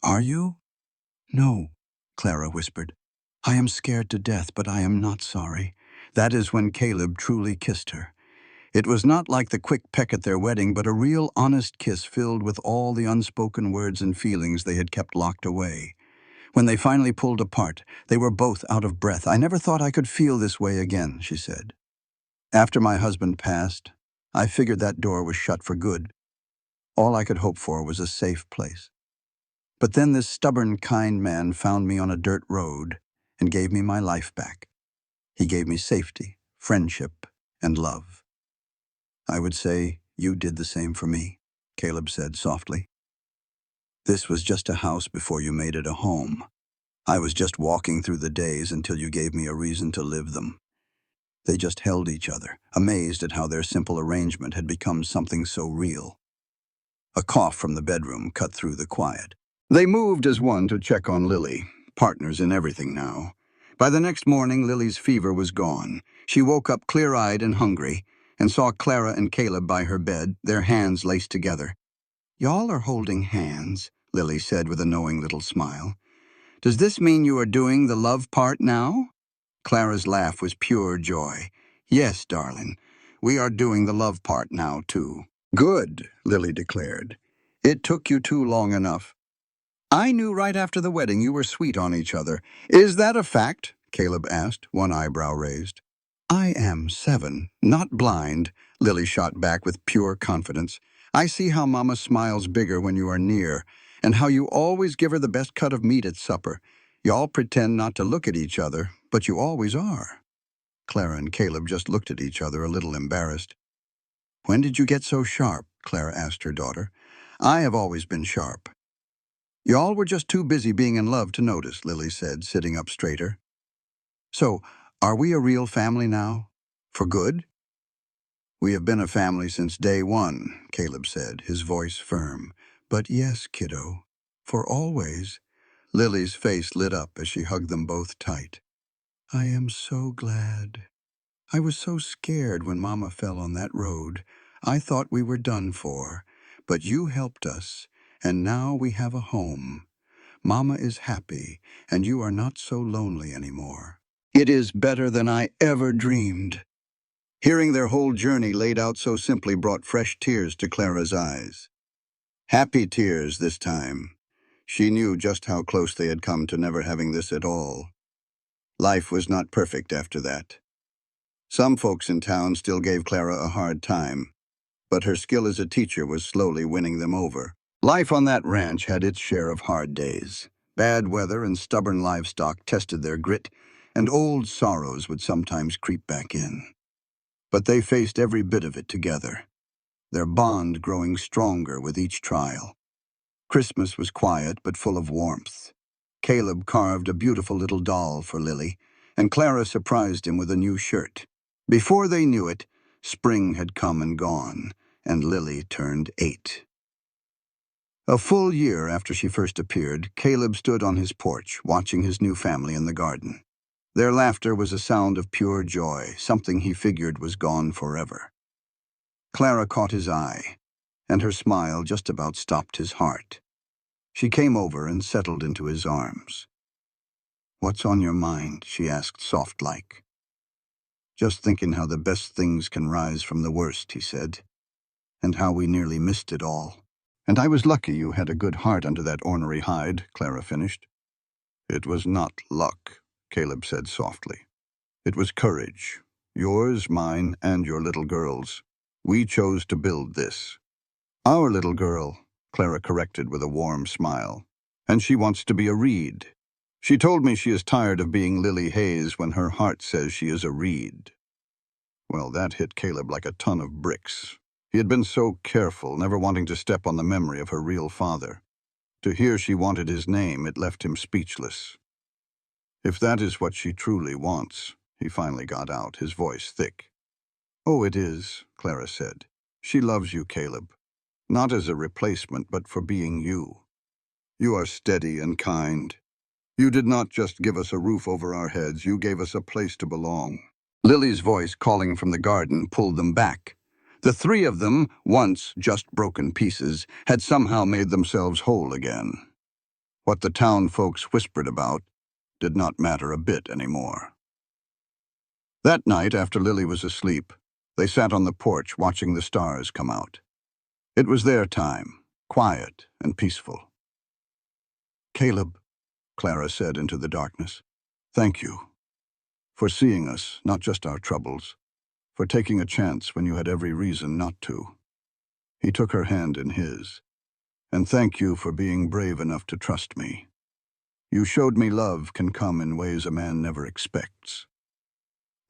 Speaker 1: "Are you?" "No," Clara whispered. "I am scared to death, but I am not sorry." That is when Caleb truly kissed her. It was not like the quick peck at their wedding, but a real, honest kiss filled with all the unspoken words and feelings they had kept locked away. When they finally pulled apart, they were both out of breath. "I never thought I could feel this way again," she said. "After my husband passed, I figured that door was shut for good. All I could hope for was a safe place. But then this stubborn, kind man found me on a dirt road and gave me my life back. He gave me safety, friendship, and love. I would say you did the same for me," Caleb said softly. "This was just a house before you made it a home. I was just walking through the days until you gave me a reason to live them." They just held each other, amazed at how their simple arrangement had become something so real. A cough from the bedroom cut through the quiet. They moved as one to check on Lily, partners in everything now. By the next morning, Lily's fever was gone. She woke up clear-eyed and hungry, and saw Clara and Caleb by her bed, their hands laced together. "Y'all are holding hands," Lily said with a knowing little smile. "Does this mean you are doing the love part now?" Clara's laugh was pure joy. "Yes, darling, we are doing the love part now, too." "Good," Lily declared. "It took you too long enough. I knew right after the wedding you were sweet on each other. Is that a fact?" Caleb asked, one eyebrow raised. "I am 7, not blind," Lily shot back with pure confidence. "I see how Mama smiles bigger when you are near, and how you always give her the best cut of meat at supper. Y'all pretend not to look at each other, but you always are." Clara and Caleb just looked at each other, a little embarrassed. "When did you get so sharp?" Clara asked her daughter. "I have always been sharp." "Y'all were just too busy being in love to notice," Lily said, sitting up straighter. "So, are we a real family now? For good?" We have been a family since day one, Caleb said, his voice firm. But yes, kiddo, for always. Lily's face lit up as she hugged them both tight. I am so glad. I was so scared when Mama fell on that road. I thought we were done for. But you helped us, and now we have a home. Mama is happy, and you are not so lonely anymore. It is better than I ever dreamed. Hearing their whole journey laid out so simply brought fresh tears to Clara's eyes. Happy tears this time. She knew just how close they had come to never having this at all. Life was not perfect after that. Some folks in town still gave Clara a hard time, but her skill as a teacher was slowly winning them over. Life on that ranch had its share of hard days. Bad weather and stubborn livestock tested their grit, and old sorrows would sometimes creep back in. But they faced every bit of it together, their bond growing stronger with each trial. Christmas was quiet but full of warmth. Caleb carved a beautiful little doll for Lily, and Clara surprised him with a new shirt. Before they knew it, spring had come and gone, and Lily turned 8. A full year after she first appeared, Caleb stood on his porch, watching his new family in the garden. Their laughter was a sound of pure joy, something he figured was gone forever. Clara caught his eye, and her smile just about stopped his heart. She came over and settled into his arms. "What's on your mind?" she asked soft-like. "Just thinking how the best things can rise from the worst," he said, "and how we nearly missed it all." "And I was lucky you had a good heart under that ornery hide," Clara finished. "It was not luck," Caleb said softly. "It was courage. Yours, mine, and your little girl's. We chose to build this." "Our little girl," Clara corrected with a warm smile. "And she wants to be a Reed. She told me she is tired of being Lily Hayes when her heart says she is a Reed." Well, that hit Caleb like a ton of bricks. He had been so careful, never wanting to step on the memory of her real father. To hear she wanted his name, it left him speechless. "If that is what she truly wants," he finally got out, his voice thick. "Oh, it is," Clara said. "She loves you, Caleb. Not as a replacement, but for being you. You are steady and kind. You did not just give us a roof over our heads, you gave us a place to belong." Lily's voice calling from the garden pulled them back. The three of them, once just broken pieces, had somehow made themselves whole again. What the town folks whispered about did not matter a bit anymore. That night, after Lily was asleep, they sat on the porch watching the stars come out. It was their time, quiet and peaceful. "Caleb," Clara said into the darkness, "thank you for seeing us, not just our troubles, for taking a chance when you had every reason not to." He took her hand in his. "And thank you for being brave enough to trust me. You showed me love can come in ways a man never expects."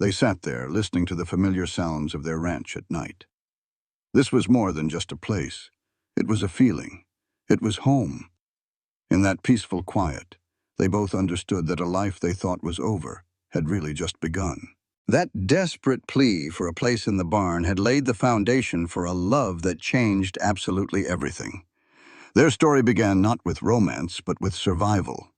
Speaker 1: They sat there, listening to the familiar sounds of their ranch at night. This was more than just a place. It was a feeling. It was home. In that peaceful quiet, they both understood that a life they thought was over had really just begun. That desperate plea for a place in the barn had laid the foundation for a love that changed absolutely everything. Their story began not with romance, but with survival.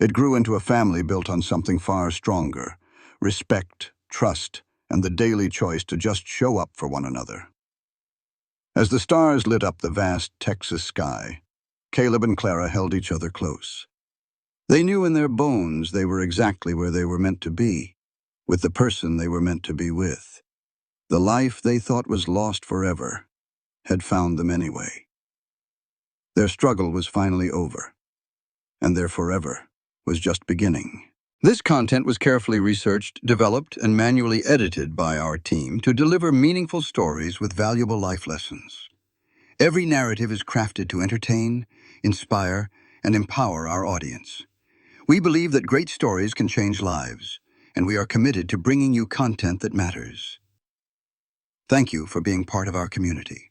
Speaker 1: It grew into a family built on something far stronger: respect, trust, and the daily choice to just show up for one another. As the stars lit up the vast Texas sky, Caleb and Clara held each other close. They knew in their bones they were exactly where they were meant to be, with the person they were meant to be with. The life they thought was lost forever had found them anyway. Their struggle was finally over, and their forever was just beginning. This content was carefully researched, developed, and manually edited by our team to deliver meaningful stories with valuable life lessons. Every narrative is crafted to entertain, inspire, and empower our audience. We believe that great stories can change lives, and we are committed to bringing you content that matters. Thank you for being part of our community.